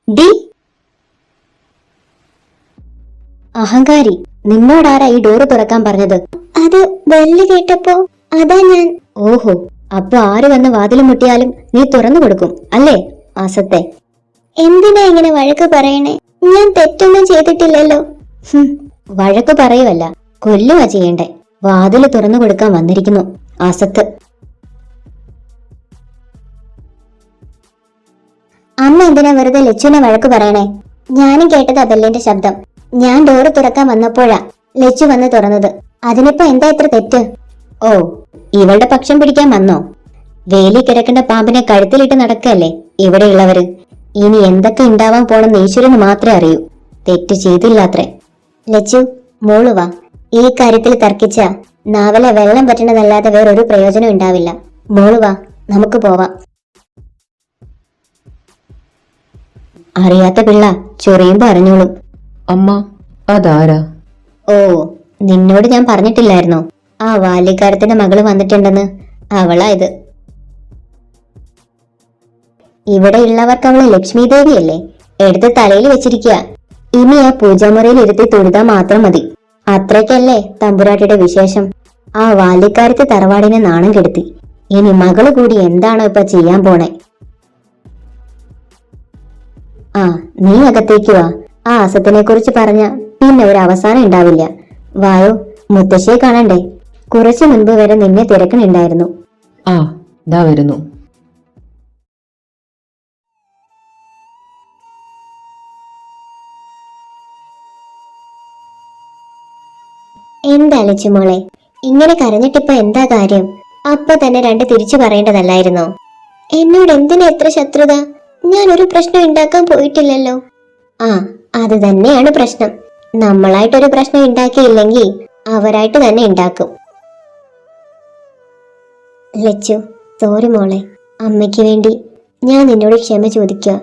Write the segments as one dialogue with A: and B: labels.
A: D അഹങ്കാരി, നിന്നോടാരാ ഈ door തുറക്കാൻ പറഞ്ഞത്?
B: അത് ബെല്ല് കേട്ടപ്പോ അതാ ഞാൻ.
A: ഓഹോ, അപ്പൊ ആര് വന്ന് വാതിൽ മുട്ടിയാലും നീ തുറന്നു കൊടുക്കും അല്ലേ? അസത്തെ.
B: എന്തിനാ ഇങ്ങനെ വഴക്ക് പറയണേ? ഞാൻ തെറ്റൊന്നും ചെയ്തിട്ടില്ലല്ലോ.
A: വഴക്ക് പറയുവല്ല, കൊല്ലുക ചെയ്യണ്ടേ. വാതില് തുറന്നു കൊടുക്കാൻ വന്നിരിക്കുന്നു അസത്ത്.
B: അമ്മ എന്തിനാ വെറുതെ ലച്ചുവിനെ വഴക്ക് പറയണേ? ഞാനും കേട്ടതാ ബെല്ലിന്റെ ശബ്ദം. ഞാൻ ഡോറ് തുറക്കാൻ വന്നപ്പോഴാ ലച്ചു വന്ന് തുറന്നത്. അതിനിപ്പോ എന്താ ഇത്ര തെറ്റ്?
A: ഓ, ഇവളുടെ പക്ഷം പിടിക്കാൻ വന്നോ? വേലി കിടക്കേണ്ട പാമ്പിനെ കഴുത്തിലിട്ട് നടക്കല്ലേ ഇവിടെയുള്ളവര്. ഇനി എന്തൊക്കെ ഉണ്ടാവാൻ പോണെന്ന് ഈശ്വരന് മാത്രമേ അറിയൂ. തെറ്റ് ചെയ്തില്ലാത്രേ.
B: ലച്ചു, മോള് വാ. ഈ കാര്യത്തിൽ തർക്കിച്ച നാവലെ വെള്ളം പറ്റണതല്ലാതെ വേറൊരു പ്രയോജനം ഉണ്ടാവില്ല. മോള് വാ, നമുക്ക് പോവാം.
A: അറിയാത്ത പിള്ള ചൊറിയുമ്പോ അറിഞ്ഞോളും.
C: അമ്മ, അതാരാ?
A: ഓ, നിന്നോട് ഞാൻ പറഞ്ഞിട്ടില്ലായിരുന്നോ ആ ബാല്യക്കാരത്തിന്റെ മകള് വന്നിട്ടുണ്ടെന്ന്? അവളാ ഇത്. ഇവിടെ ഉള്ളവർക്ക് അവള് ലക്ഷ്മി ദേവിയല്ലേ, എടുത്ത് തലയിൽ വെച്ചിരിക്കുക. ഇനി ആ പൂജാമുറിയിൽ ഇരുത്തി തൊഴുതാ മാത്രം മതി. അത്രയ്ക്കല്ലേ തമ്പുരാട്ടിയുടെ വിശേഷം. ആ ബാല്യക്കാരത്തെ തറവാടിനെ നാണം കെടുത്തി. ഇനി മകള് കൂടി എന്താണോ ഇപ്പൊ ചെയ്യാൻ പോണേ? ആ, നീ അകത്തേക്ക് വാ. ആ അസത്തിനെ കുറിച്ച് പറഞ്ഞ പിന്നെ ഒരു അവസാനം ഉണ്ടാവില്ല. വായോ, മുത്തശ്ശിയെ കാണണ്ടേ? കുറച്ചു മുൻപ് വരെ നിന്നെ തിരക്കണുണ്ടായിരുന്നു.
C: ആ, ദാ വരുന്നു.
B: എന്താ ലച്ചു മോളെ, ഇങ്ങനെ കരഞ്ഞിട്ടിപ്പോ എന്താ കാര്യം? അപ്പൊ തന്നെ രണ്ട് തിരിച്ചു പറയേണ്ടതല്ലായിരുന്നോ? എന്നോട് എന്തിനാ എത്ര ശത്രുത? ഞാൻ ഒരു പ്രശ്നം ഉണ്ടാക്കാൻ പോയിട്ടില്ലല്ലോ. ആ, അത് തന്നെയാണ് പ്രശ്നം. നമ്മളായിട്ടൊരു പ്രശ്നം ഉണ്ടാക്കിയില്ലെങ്കിൽ അവരായിട്ട് തന്നെ ഉണ്ടാക്കും. ലച്ചു, സോറി മോളെ. അമ്മയ്ക്ക് വേണ്ടി ഞാൻ നിന്നോട് ക്ഷമ ചോദിക്കുക.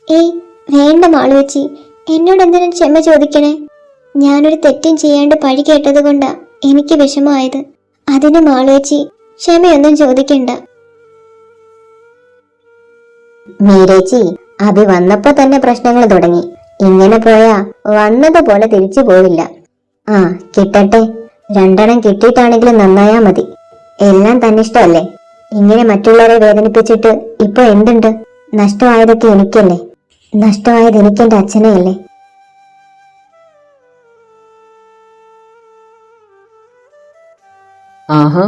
B: ഏയ് വേണ്ട മാളുവച്ചി, എന്നോട് എന്തിനാ ക്ഷമ ചോദിക്കണേ? ഞാനൊരു തെറ്റും ചെയ്യാണ്ട് പഴി കേട്ടത് കൊണ്ടാ എനിക്ക് വിഷമമായത്. അതിന് മാളുവച്ചി ക്ഷമയൊന്നും ചോദിക്കണ്ട.
A: മീരേച്ചി, അഭി വന്നപ്പോ തന്നെ പ്രശ്നങ്ങൾ തുടങ്ങി. ഇങ്ങനെ പോയാ വന്നതുപോലെ തിരിച്ചു പോവില്ല. ആ, കിട്ടട്ടെ. രണ്ടെണ്ണം കിട്ടിയിട്ടാണെങ്കിലും നന്നായാ മതി. എല്ലാം തന്നിഷ്ടമല്ലേ. ഇങ്ങനെ മറ്റുള്ളവരെ വേദനിപ്പിച്ചിട്ട് ഇപ്പൊ എന്തുണ്ട്? നഷ്ടമായതൊക്കെ എനിക്കല്ലേ. നഷ്ടമായത് എനിക്കെന്റെ അച്ഛനെയല്ലേ.
C: ആഹാ,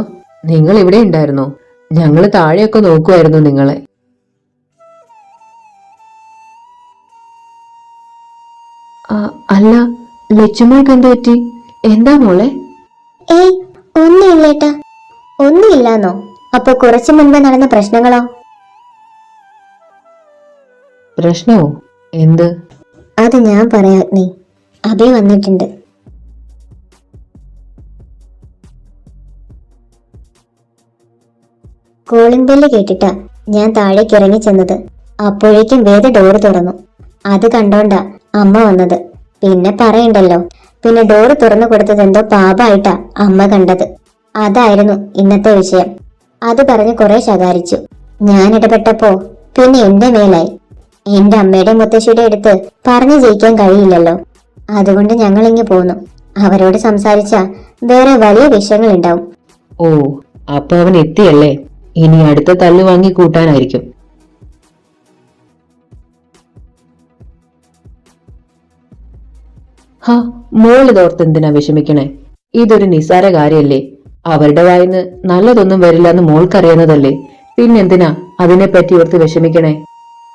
C: നിങ്ങൾ ഇവിടെ ഉണ്ടായിരുന്നോ? ഞങ്ങള് താഴെയൊക്കെ നോക്കുമായിരുന്നു നിങ്ങളെ. അല്ല, ലച്ചുമോൾക്ക് എന്ത് പറ്റി? എന്താ മോളെ?
B: ഏയ് ഒന്നുമില്ലേട്ടാ.
A: ഒന്നുമില്ലാന്നോ? അപ്പൊ കുറച്ചു മുൻപ് നടന്ന പ്രശ്നങ്ങളോ?
C: പ്രശ്നമോ? എന്ത്?
A: അത് ഞാൻ പറയാം അഗ്നി. അഭി വന്നിട്ടുണ്ട്. കോളിംഗ് ബെല്ല് കേട്ടിട്ടാ ഞാൻ താഴേക്ക് ഇറങ്ങി ചെന്നത്. അപ്പോഴേക്കും വേദ ഡോറ് തുറന്നു. അത് കണ്ടോണ്ടാ അമ്മ വന്നത്. പിന്നെ പറയണ്ടല്ലോ. പിന്നെ ഡോറ് തുറന്നു കൊടുത്തത് എന്തോ പാപായിട്ടാ അമ്മ കണ്ടത്. അതായിരുന്നു ഇന്നത്തെ വിഷയം. അത് പറഞ്ഞ് കുറെ ശകാരിച്ചു. ഞാൻ ഇടപെട്ടപ്പോ പിന്നെ എന്റെ മേലായി. എന്റെ അമ്മയുടെ മുത്തശ്ശിയുടെ അടുത്ത് പറഞ്ഞു ജയിക്കാൻ കഴിയില്ലല്ലോ. അതുകൊണ്ട് ഞങ്ങൾ ഇങ്ങ് പോന്നു. അവരോട് സംസാരിച്ചാ വേറെ വലിയ വിഷയങ്ങൾ ഉണ്ടാവും.
C: ഓ, അപ്പൊ അവൻ എത്തിയല്ലേ? ഇനി അടുത്ത തല്ലു വാങ്ങി കൂട്ടാനായിരിക്കും. ഹാ, മോളിതോർത്ത് എന്തിനാ വിഷമിക്കണേ? ഇതൊരു നിസ്സാര കാര്യല്ലേ. അവരുടെ വായിന്ന് നല്ലതൊന്നും വരില്ലെന്ന് മോൾക്കറിയുന്നതല്ലേ. പിന്നെന്തിനാ അതിനെപ്പറ്റി ഓർത്ത് വിഷമിക്കണേ?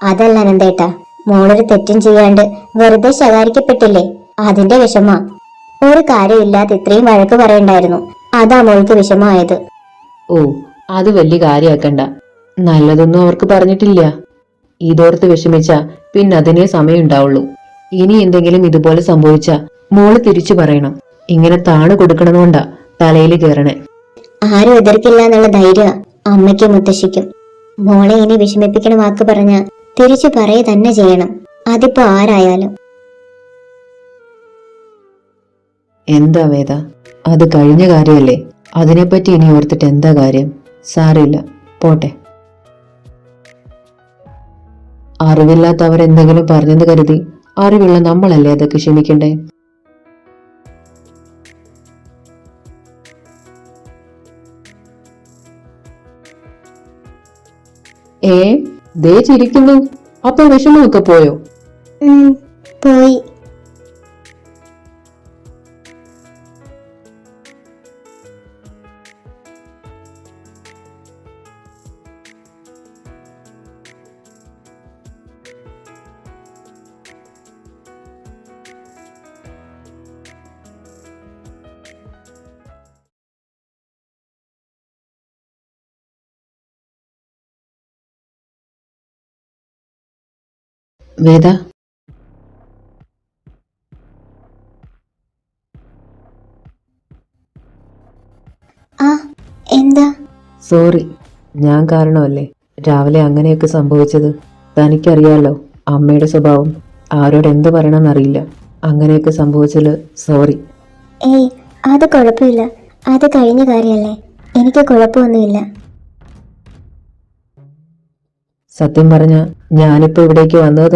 A: അതല്ല നന്ദേട്ടാ, മോളൊരു തെറ്റും ചെയ്യാണ്ട് വെറുതെ ശകാരിക്കപ്പെട്ടില്ലേ, അതിന്റെ വിഷമാ. ഒരു കാര്യമില്ലാതെ ഇത്രയും വഴക്ക് പറയണ്ടായിരുന്നു. അതാ മോൾക്ക് വിഷമായത്.
C: ഓ, അത് വലിയ കാര്യാക്കണ്ട. നല്ലതൊന്നും അവർക്ക് പറഞ്ഞിട്ടില്ല. ഇതോർത്ത് വിഷമിച്ച പിന്നെ അതിനേ സമയമുണ്ടാവുള്ളൂ. ഇനി എന്തെങ്കിലും ഇതുപോലെ സംഭവിച്ച മോള് തിരിച്ചു പറയണം. ഇങ്ങനെ താണു കൊടുക്കണമെന്നുകൊണ്ടാ തലയിൽ കയറണേ.
A: ആരും എതിർക്കില്ല എന്നുള്ള ധൈര്യ അമ്മയ്ക്കും മുത്തശ്ശിക്കും. മോളെ ഇനി വിഷമിപ്പിക്കണ വാക്ക് പറഞ്ഞ തിരിച്ചു പറയ തന്നെ ചെയ്യണം. അതിപ്പോ ആരായാലും.
C: എന്താ വേദ, അത് കഴിഞ്ഞ കാര്യമല്ലേ. അതിനെപ്പറ്റി ഇനി ഓർത്തിട്ട് എന്താ കാര്യം? സാരമില്ല, പോട്ടെ. അറിവില്ലാത്തവർ എന്തെങ്കിലും പറഞ്ഞെന്ന് കരുതി അറിവുള്ള നമ്മളല്ലേ അതൊക്കെ ക്ഷമിക്കണ്ടേ? ദേ ചിരിക്കുന്നു. അപ്പൊ വിഷമമൊക്കെ പോയോ?
B: പോയി.
C: വേദ,
B: എന്താ?
C: സോറി, ഞാൻ കാരണമല്ലേ രാവിലെ അങ്ങനെയൊക്കെ സംഭവിച്ചത്. തനിക്കറിയാലോ അമ്മയുടെ സ്വഭാവം. ആരോട് എന്ത് പറയണമെന്നറിയില്ല. അങ്ങനെയൊക്കെ സംഭവിച്ചത് സോറി.
B: ഏയ്, അത് കുഴപ്പമില്ല. അത് കഴിഞ്ഞ കാര്യമല്ലേ. എനിക്ക് കുഴപ്പമൊന്നുമില്ല.
C: സത്യം പറഞ്ഞ ഞാനിപ്പോ ഇവിടേക്ക് വന്നത്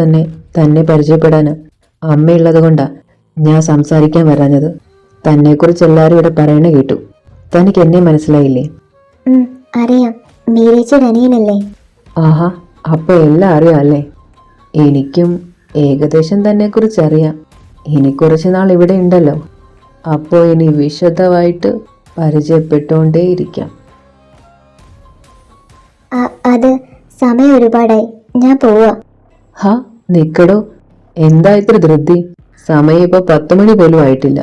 C: തന്നെ പരിചയപ്പെടാന്. അമ്മയുള്ളത് കൊണ്ടാ ഞാൻ സംസാരിക്കാൻ വരാഞ്ഞത്. തന്നെക്കുറിച്ച് എല്ലാരും ഇവിടെ പറയണ കേട്ടു. തനിക്ക് എന്നെ മനസ്സിലായില്ലേ?
B: അറിയാം, മീരേച്ചിയുടെ അനിയനല്ലേ?
C: ആഹാ, അപ്പൊ എല്ലാം അറിയാം അല്ലേ? എനിക്കും ഏകദേശം തന്നെക്കുറിച്ച് അറിയാം. ഇനി കുറച്ചു നാൾ ഇവിടെ ഉണ്ടല്ലോ, അപ്പോ ഇനി വിശദമായിട്ട് പരിചയപ്പെട്ടുകൊണ്ടേയിരിക്കാം.
B: അത് സമയം ഒരുപാടായി, ഞാൻ പോവാ.
C: ഹാ, നിക്കടോ, എന്താ ഇത്ര ധൃതി? സമയം ഇപ്പൊ 10 മണി പോലും ആയിട്ടില്ല.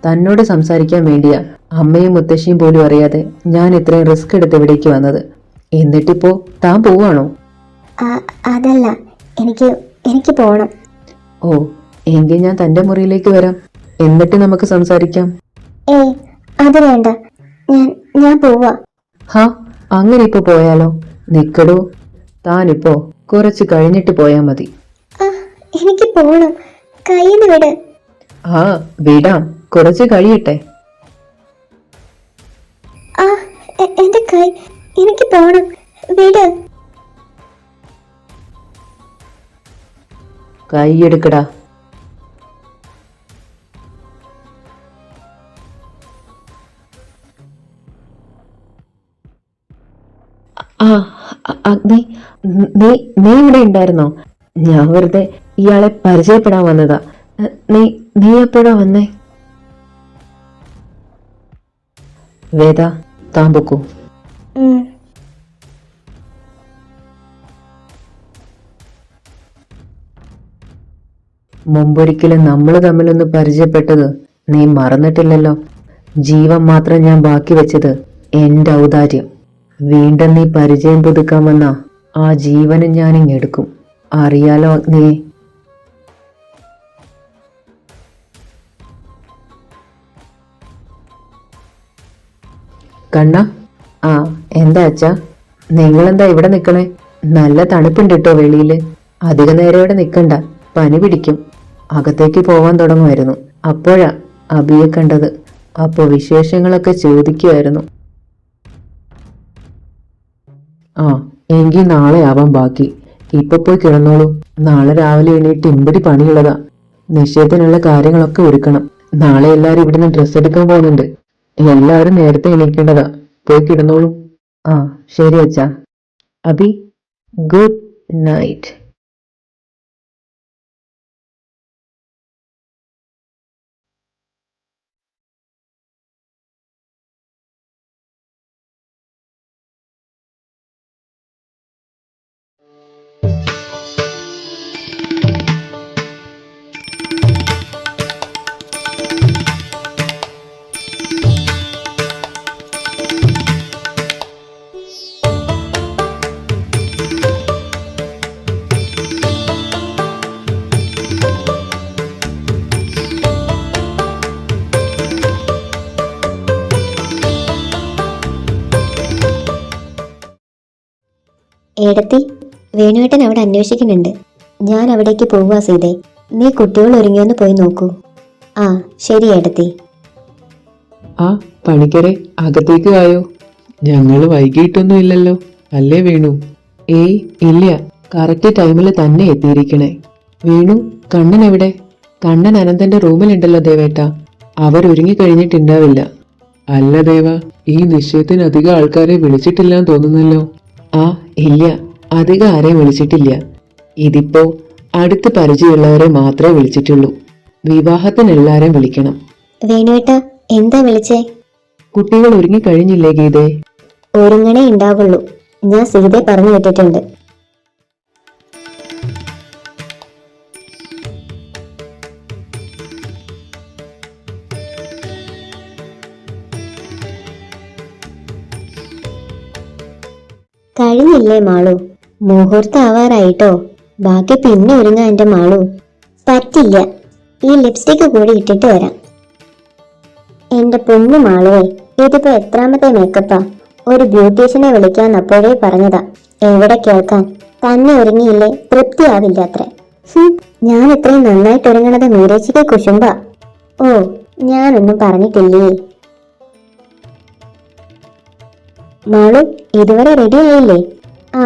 C: തന്നോട് സംസാരിക്കാൻ വേണ്ടിയാ അമ്മയും മുത്തശ്ശിയും പോലും അറിയാതെ ഞാൻ ഇത്രയും റിസ്ക് എടുത്ത് ഇവിടേക്ക് വന്നത്. എന്നിട്ടിപ്പോ താൻ പോവാണോ?
B: അതല്ല, എനിക്ക് പോണം.
C: ഓ, എങ്കിൽ ഞാൻ തന്റെ മുറിയിലേക്ക് വരാം, എന്നിട്ട് നമുക്ക് സംസാരിക്കാം.
B: ഏയ്, അത് വേണ്ട, ഞാൻ പോവാ.
C: ഹാ, അങ്ങനെ ഇപ്പൊ പോയാലോ? നിക്കടോ, താനിപ്പോ കുറച്ച് കഴിഞ്ഞിട്ട് പോയാ മതി.
B: എനിക്ക് പോണം, കയ്യിന്ന് വിട്.
C: ആ, വിടാം, കുറച്ച് കഴിയട്ടെ.
B: എന്റെ കൈ, എനിക്ക് പോണം, വിട്.
C: കൈയെടുക്കടാ. അഗ്നി, നീ ഇവിടെ ഉണ്ടായിരുന്നോ? ഞാൻ വെറുതെ ഇയാളെ പരിചയപ്പെടാൻ വന്നതാ. നീ എപ്പോഴാ വന്നേ? വേദ, താൻ പൊക്കൂ. മുമ്പൊരിക്കലും നമ്മൾ തമ്മിലൊന്ന് പരിചയപ്പെട്ടത് നീ മറന്നിട്ടില്ലല്ലോ. ജീവൻ മാത്രം ഞാൻ ബാക്കി വെച്ചത് എന്റെ ഔദാര്യം. വീണ്ടും നീ പരിചയം പുതുക്കാൻ വന്ന ആ ജീവനും ഞാനിങ്ങെടുക്കും. അറിയാലോ അഗ്നിയെ? കണ്ണ, ആ എന്താ അച്ഛാ, നിങ്ങളെന്താ ഇവിടെ നിക്കണേ? നല്ല തണുപ്പുണ്ട് കേട്ടോ വെളിയില്. അധിക നേരം ഇവിടെ നിക്കണ്ട, പനി പിടിക്കും. അകത്തേക്ക് പോവാൻ തുടങ്ങുമായിരുന്നു. അപ്പോഴാ അബിയെ കണ്ടത്. അപ്പോ വിശേഷങ്ങളൊക്കെ ചോദിക്കുമായിരുന്നു. ആ, എങ്കിൽ നാളെ ആവാൻ ബാക്കി. ഇപ്പൊ പോയി കിടന്നോളൂ. നാളെ രാവിലെ എണീറ്റ് ഇമ്പടി പണിയുള്ളതാ. നിശ്ചയത്തിനുള്ള കാര്യങ്ങളൊക്കെ ഒരുക്കണം. നാളെ എല്ലാരും ഇവിടുന്ന് ഡ്രസ്സ് എടുക്കാൻ പോകുന്നുണ്ട്. എല്ലാവരും നേരത്തെ എണീക്കേണ്ടതാ. പോയി കിടന്നോളൂ. ആ, ശരി അച്ഛാ. Abi, good night.
B: ഏടത്തി, വേണുവേട്ടൻ അവിടെ അന്വേഷിക്കുന്നുണ്ട്. ഞാൻ അവിടേക്ക് പോവാ സീതേ. നീ കുട്ടികൾ ഒരുങ്ങിയൊന്ന് പോയി നോക്കൂ. ആ, ശരി ഏടത്തി.
D: ആ, പണിക്കരെ, അകത്തേക്ക് വായോ. ഞങ്ങള് വൈകിട്ടൊന്നും ഇല്ലല്ലോ അല്ലേ വേണു? ഏയ് ഇല്ല, കറക്റ്റ് ടൈമിൽ തന്നെ എത്തിയിരിക്കണേ. വീണു, കണ്ണൻ എവിടെ? കണ്ണൻ അനന്തന്റെ റൂമിലുണ്ടല്ലോ ദേവേട്ട. അവരൊരുങ്ങി കഴിഞ്ഞിട്ടുണ്ടാവില്ല. അല്ല ദേവ, ഈ നിശ്ചയത്തിന് അധികം ആൾക്കാരെ വിളിച്ചിട്ടില്ലാന്ന് തോന്നുന്നല്ലോ. ആ ഇല്ല, അധികം ആരെയും വിളിച്ചിട്ടില്ല. ഇതിപ്പോ അടുത്ത് പരിചയമുള്ളവരെ മാത്രമേ വിളിച്ചിട്ടുള്ളൂ. വിവാഹത്തിന് എല്ലാരെയും വിളിക്കണം.
B: വേണുവേട്ട, എന്താ വിളിച്ചേ?
D: കുട്ടികൾ ഒരുങ്ങി കഴിഞ്ഞില്ലേ ഗീതേ?
B: ഒരുങ്ങണേ ഉണ്ടാവുള്ളൂ. ഞാൻ സീതയെ പറഞ്ഞു വിട്ടിട്ടുണ്ട്. കഴിഞ്ഞില്ലേ മാളു? മുഹൂർത്തം ആവാറായിട്ടോ. ബാക്കി പിന്നെ ഒരുങ്ങാ എന്റെ മാളു. പറ്റില്ല, ഈ ലിപ്സ്റ്റിക് കൂടി ഇട്ടിട്ട് വരാം. എന്റെ പൊന്നു മാളുവേ, ഇതിപ്പോ എത്രാമത്തെ മേക്കപ്പാ? ഒരു ബ്യൂട്ടീഷ്യനെ വിളിക്കാൻ അപ്പോഴേ പറഞ്ഞതാ. എവിടെ കേൾക്കാൻ? തന്നെ ഒരുങ്ങിയില്ലേ തൃപ്തിയാവില്ല അത്രേ. ഞാൻ ഇത്രയും നന്നായിട്ട് ഒരുങ്ങണത് മീരച്ചിക്ക് കുശുമ്പാ. ഓ, ഞാനൊന്നും പറഞ്ഞിട്ടില്ലേ. മാളു, ഇതുവരെ റെഡി ആയില്ലേ? ആ,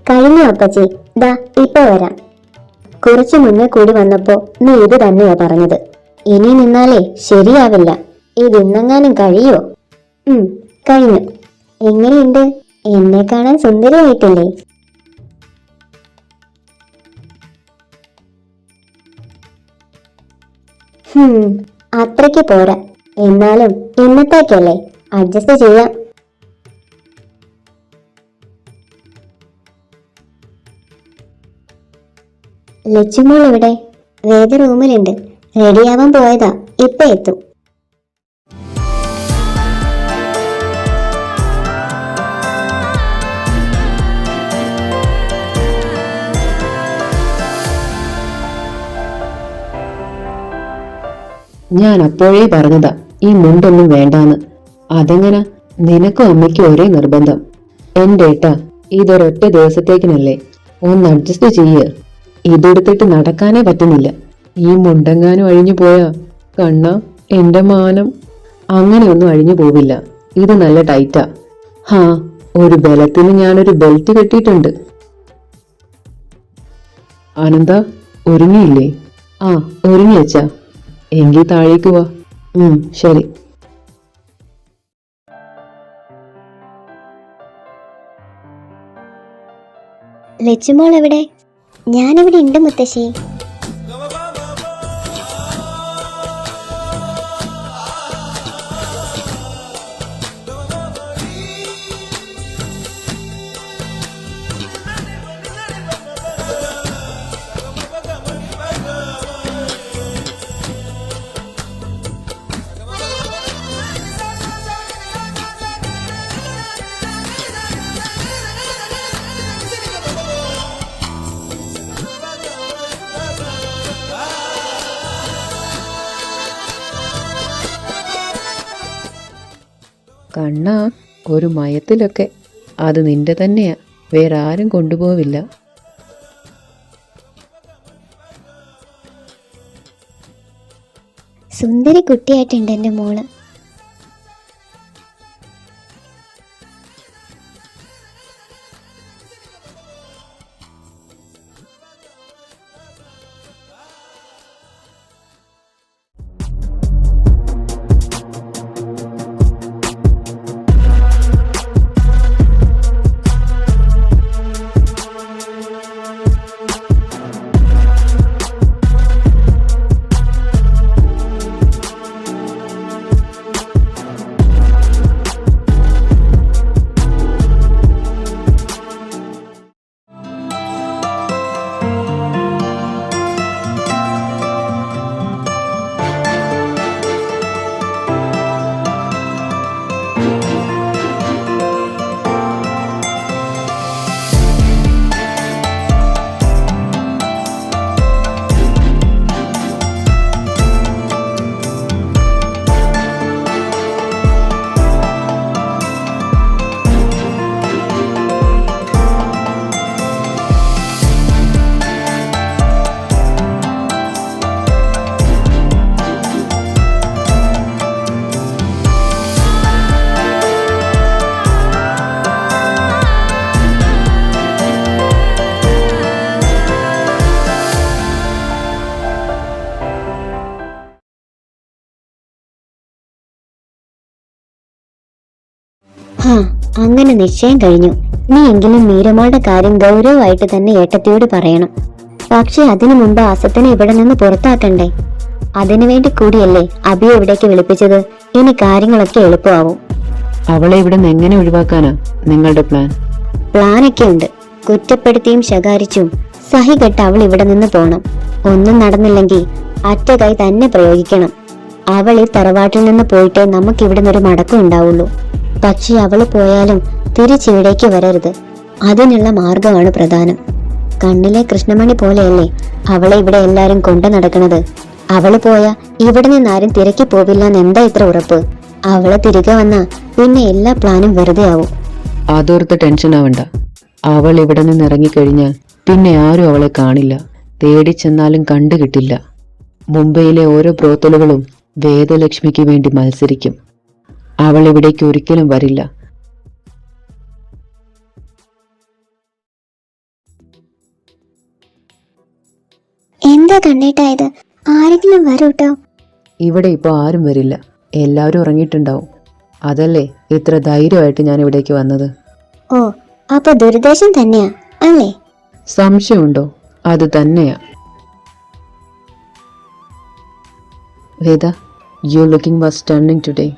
B: കഴിഞ്ഞു അപ്പച്ചി. ദാ ഇപ്പൊ വരാം. കുറച്ചു മുന്നേ കൂടി വന്നപ്പോ നീ ഇത് തന്നെയാ പറഞ്ഞത്. ഇനി നിന്നാലേ ശരിയാവില്ല. ഇതിന്നെങ്ങാനും കഴിയോ? കഴിഞ്ഞു. എങ്ങനെയുണ്ട്? എന്നെ കാണാൻ സുന്ദരിയായിട്ടില്ലേ? അത്രയ്ക്ക് പോരാ. എന്നാലും ഇന്നത്തേക്കല്ലേ, അഡ്ജസ്റ്റ് ചെയ്യാം. ലച്ചുമോൾ ഇവിടെ? വേദ റൂമിലുണ്ട്. റെഡിയാവാൻ പോയതാ. ഇപ്പൊ എത്തും.
C: ഞാൻ അപ്പോഴേ പറഞ്ഞതാ ഈ മുണ്ടൊന്നും വേണ്ടാന്ന്. അതെങ്ങനെ? നിനക്കും അമ്മയ്ക്കും ഒരേ നിർബന്ധം. എന്റെ ഏട്ടാ, ഇതൊരൊറ്റ ദിവസത്തേക്കിനല്ലേ, ഒന്ന് അഡ്ജസ്റ്റ് ചെയ്യ്. ഇതെടുത്തിട്ട് നടക്കാനേ പറ്റുന്നില്ല.
D: ഈ മുണ്ടെങ്ങാനും അഴിഞ്ഞു പോയാ കണ്ണ എന്റെ മാനം.
C: അങ്ങനെയൊന്നും അഴിഞ്ഞു പോവില്ല. ഇത് നല്ല ടൈറ്റാ. ഹാ, ഒരു ബലത്തിന് ഞാനൊരു ബെൽറ്റ് കെട്ടിയിട്ടുണ്ട്.
D: ആനന്ദ, ഒരുങ്ങിയില്ലേ?
C: ആ, ഒരുങ്ങി വെച്ചാ.
D: എങ്കിൽ താഴേക്ക് വാ.
C: ശരി.
B: ലച്ചുമോൾ എവിടെ? ഞാനിവിടെ ഉണ്ട് മുത്തശ്ശി.
C: കണ്ണാ, ഒരു മയത്തിലൊക്കെ. അത് നിന്റെ തന്നെയാ, വേറെ ആരും കൊണ്ടുപോവില്ല.
B: സുന്ദരി കുട്ടിയായിട്ടുണ്ട് എന്റെ മോള്.
A: അങ്ങനെ നിശ്ചയം കഴിഞ്ഞു. നീ എങ്കിലും മീരമോളുടെ കാര്യം ഗൗരവമായിട്ട് തന്നെ ഏട്ടത്തിയോട് പറയണം. പക്ഷെ അതിനു മുമ്പ് അസത്തിനെ ഇവിടെ നിന്ന് പുറത്താക്കണ്ടേ? അതിനുവേണ്ടി കൂടിയല്ലേ അബിയെ ഇവിടേക്ക് വിളിപ്പിച്ചത്. ഇനി കാര്യങ്ങളൊക്കെ എളുപ്പമാവും.
C: അവളെ ഇവിടെ നിന്ന് എങ്ങനെ ഒഴിവാക്കാനാ നിങ്ങളുടെ പ്ലാൻ?
A: പ്ലാനൊക്കെ ഉണ്ട്. കുറ്റപ്പെടുത്തിയും ശകാരിച്ചും സഹികെട്ട് അവൾ ഇവിടെ നിന്ന് പോണം. ഒന്നും നടന്നില്ലെങ്കിൽ അറ്റ കൈ തന്നെ പ്രയോഗിക്കണം. അവൾ ഈ തറവാട്ടിൽ നിന്ന് പോയിട്ടേ നമുക്ക് ഇവിടെ നിന്നൊരു മടക്കം ഉണ്ടാവുള്ളൂ. പക്ഷെ അവള് പോയാലും തിരിച്ചിവിടേക്ക് വരരുത്. അതിനുള്ള മാർഗമാണ് പ്രധാനം. കണ്ണിലെ കൃഷ്ണമണി പോലെയല്ലേ അവളെ ഇവിടെ എല്ലാരും കൊണ്ടു നടക്കണത്. അവള് പോയാ ഇവിടെ നിന്നാരും തിരക്കി പോവില്ലെന്ന് എന്താ ഇത്ര ഉറപ്പ്? അവള് തിരികെ വന്നാ പിന്നെ എല്ലാ പ്ലാനും വെറുതെ ആവും.
C: അതോർത്ത് ടെൻഷൻ ആവണ്ട. അവൾ ഇവിടെ നിന്ന് ഇറങ്ങിക്കഴിഞ്ഞാൽ പിന്നെ ആരും അവളെ കാണില്ല. തേടി ചെന്നാലും കണ്ടു കിട്ടില്ല. മുംബൈയിലെ ഓരോ ബ്രോത്തലുകളും വേദലക്ഷ്മിക്ക് വേണ്ടി മത്സരിക്കും. അവൾ ഇവിടേക്ക് ഒരിക്കലും വരില്ല.
B: എന്താ കണ്ണേട്ടായത്? ആരെങ്കിലും വരൂട്ടോ.
C: ഇവിടെ ഇപ്പോൾ ആരും വരില്ല. എല്ലാവരും ഉറങ്ങിയിട്ടുണ്ടാവും. അതല്ലേ ഇത്ര ധൈര്യമായിട്ട് ഞാൻ ഇവിടേക്ക് വന്നത്.
B: ഓ, അപ്പൊ ദുരുദ്ദേശം തന്നെയാ അല്ലേ?
C: സംശയമുണ്ടോ? അത് തന്നെയാ. Veda, you looking was stunning today.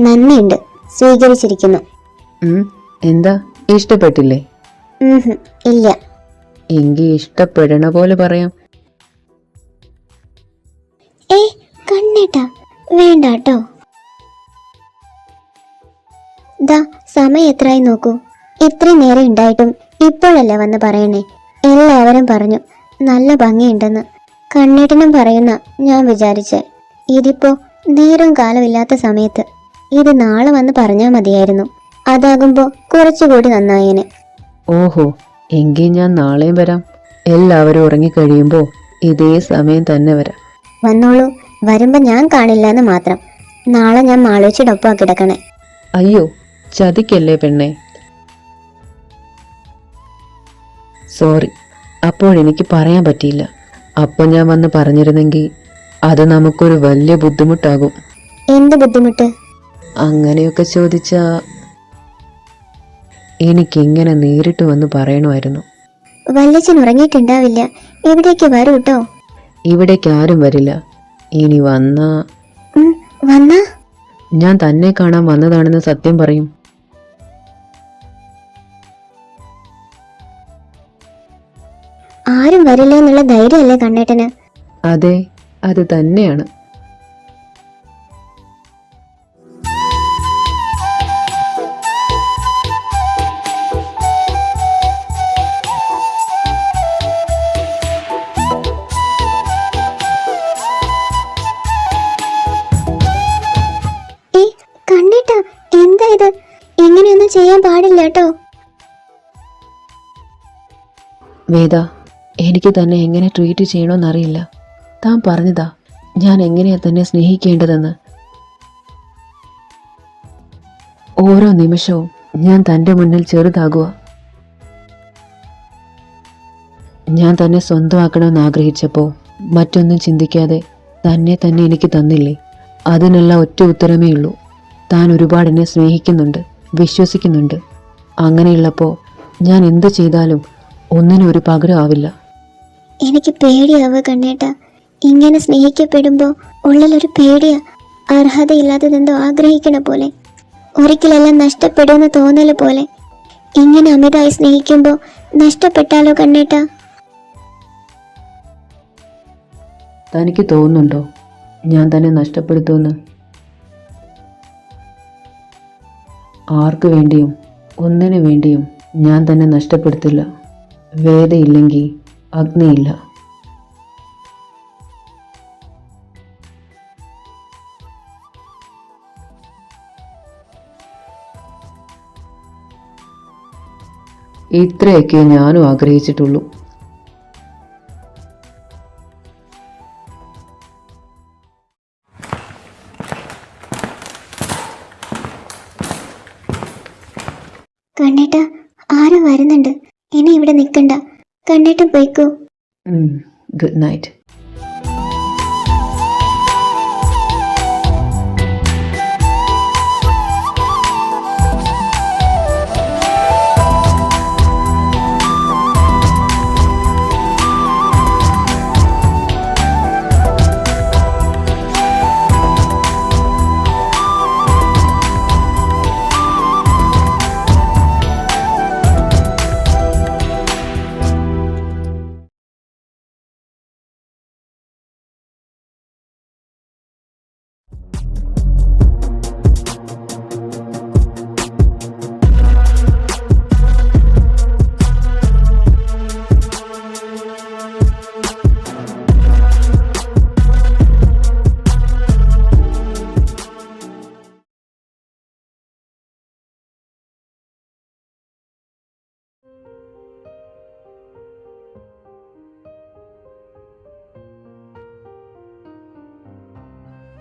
B: നന്ദിയുണ്ട്, സ്വീകരിച്ചിരിക്കുന്നു.
C: എന്താ, ഇഷ്ടപ്പെട്ടില്ലേ?
B: ഇല്ല.
C: എങ്കിൽ ഇഷ്ടപ്പെടണ പോലെ പറയാം.
B: കണ്ണേട്ടാ വേണ്ട കേട്ടോ. ദാ സമയം എത്രയായി നോക്കൂ. ഇത്രയും നേരം ഉണ്ടായിട്ടും ഇപ്പോഴല്ല വന്ന് പറയണേ. എല്ലാവരും പറഞ്ഞു നല്ല ഭംഗിയുണ്ടെന്ന്. കണ്ണേട്ടനും പറയുന്ന ഞാൻ വിചാരിച്ചേ. ഇതിപ്പോ നേരം കാലമില്ലാത്ത സമയത്ത് ഇത് നാളെ വന്ന് പറഞ്ഞാൽ മതിയായിരുന്നു. അതാകുമ്പോ കുറച്ചുകൂടി നന്നായേനെ.
C: ഓഹോ, എങ്കിൽ ഞാൻ നാളെയും വരാം. എല്ലാവരും ഉറങ്ങിക്കഴിയുമ്പോൾ ഇതേ സമയം തന്നെ വരാം.
B: വന്നോളൂ. വരുമ്പോ ഞാൻ കാണില്ല എന്ന് മാത്രം. നാളെ ഞാൻ മാളൂച്ചിയുടെ ഒപ്പം കിടക്കണേ.
C: അയ്യോ, ചതിക്കല്ലേ പെണ്ണെ. സോറി, അപ്പോഴെനിക്ക് പറയാൻ പറ്റിയില്ല. അപ്പോൾ ഞാൻ വന്ന് പറഞ്ഞിരുന്നെങ്കിൽ അത് നമുക്കൊരു വലിയ ബുദ്ധിമുട്ടാകും.
B: എന്ത് ബുദ്ധിമുട്ട്?
C: അങ്ങനെയൊക്കെ ചോദിച്ചാ എനിക്കിങ്ങനെ നേരിട്ട് വന്ന് പറയണമായിരുന്നു.
B: വല്യച്ഛൻ ഉറങ്ങിയിട്ടുണ്ടാവില്ല. ഇവിടേക്ക് വരൂ കേട്ടോ.
C: ഇവിടേക്ക് ആരും വരില്ല. ഇനി വന്നാ ഞാൻ തന്നെ കാണാൻ വന്നതാണെന്ന് സത്യം പറയും.
B: ആരും വരില്ല എന്നുള്ള ധൈര്യമല്ലേ കണ്ണേട്ടന്?
C: അതെ, അത് തന്നെയാണ്.
B: കണ്ണേട്ടാ, എന്താ ഇത്? ഇങ്ങനെയൊന്നും ചെയ്യാൻ പാടില്ല കേട്ടോ.
C: വേദ, എനിക്ക് തന്നെ എങ്ങനെ ട്രീറ്റ് ചെയ്യണമെന്നറിയില്ല. താൻ പറഞ്ഞതാ ഞാൻ എങ്ങനെയാ തന്നെ സ്നേഹിക്കേണ്ടതെന്ന്. ഓരോ നിമിഷവും ഞാൻ തൻ്റെ മുന്നിൽ ചെറുതാകുക. ഞാൻ തന്നെ സ്വന്തമാക്കണമെന്ന് ആഗ്രഹിച്ചപ്പോൾ മറ്റൊന്നും ചിന്തിക്കാതെ തന്നെ എനിക്ക് തന്നില്ലേ? അതിനുള്ള ഒറ്റ ഉത്തരമേ ഉള്ളൂ. താൻ ഒരുപാട് എന്നെ സ്നേഹിക്കുന്നുണ്ട്, വിശ്വസിക്കുന്നുണ്ട്. അങ്ങനെയുള്ളപ്പോൾ ഞാൻ എന്ത് ചെയ്താലും ഒന്നിനും ഒരു പകരം ആവില്ല.
B: എനിക്ക് പേടിയാവുക കണ്ണേട്ടാ. ഇങ്ങനെ സ്നേഹിക്കപ്പെടുമ്പോ ഉള്ളിലൊരു പേടിയാ. അർഹതയില്ലാത്തതെന്തോ ആഗ്രഹിക്കണ പോലെ, ഒരിക്കലെല്ലാം നഷ്ടപ്പെടുമെന്ന് തോന്നല് പോലെ. ഇങ്ങനെ അമിതമായി സ്നേഹിക്കുമ്പോ നഷ്ടപ്പെട്ടാലോ കണ്ണേട്ടാ?
C: തനിക്ക് തോന്നുന്നുണ്ടോ ഞാൻ തന്നെ നഷ്ടപ്പെടുത്തുമെന്ന്? ആർക്കു വേണ്ടിയും ഒന്നിനു വേണ്ടിയും ഞാൻ തന്നെ നഷ്ടപ്പെടുത്തില്ല. വേദയില്ലെങ്കിൽ അഗ്നിയില്ല. ഇത്രയൊക്കെ ഞാനും ആഗ്രഹിച്ചിട്ടുള്ളൂ.
B: കണ്ണേട്ടാ, ആരും വരുന്നുണ്ട്. ഇനി ഇവിടെ നിൽക്കണ്ട. കണ്ണേട്ടൻ പോയിക്കോ.
C: Good night.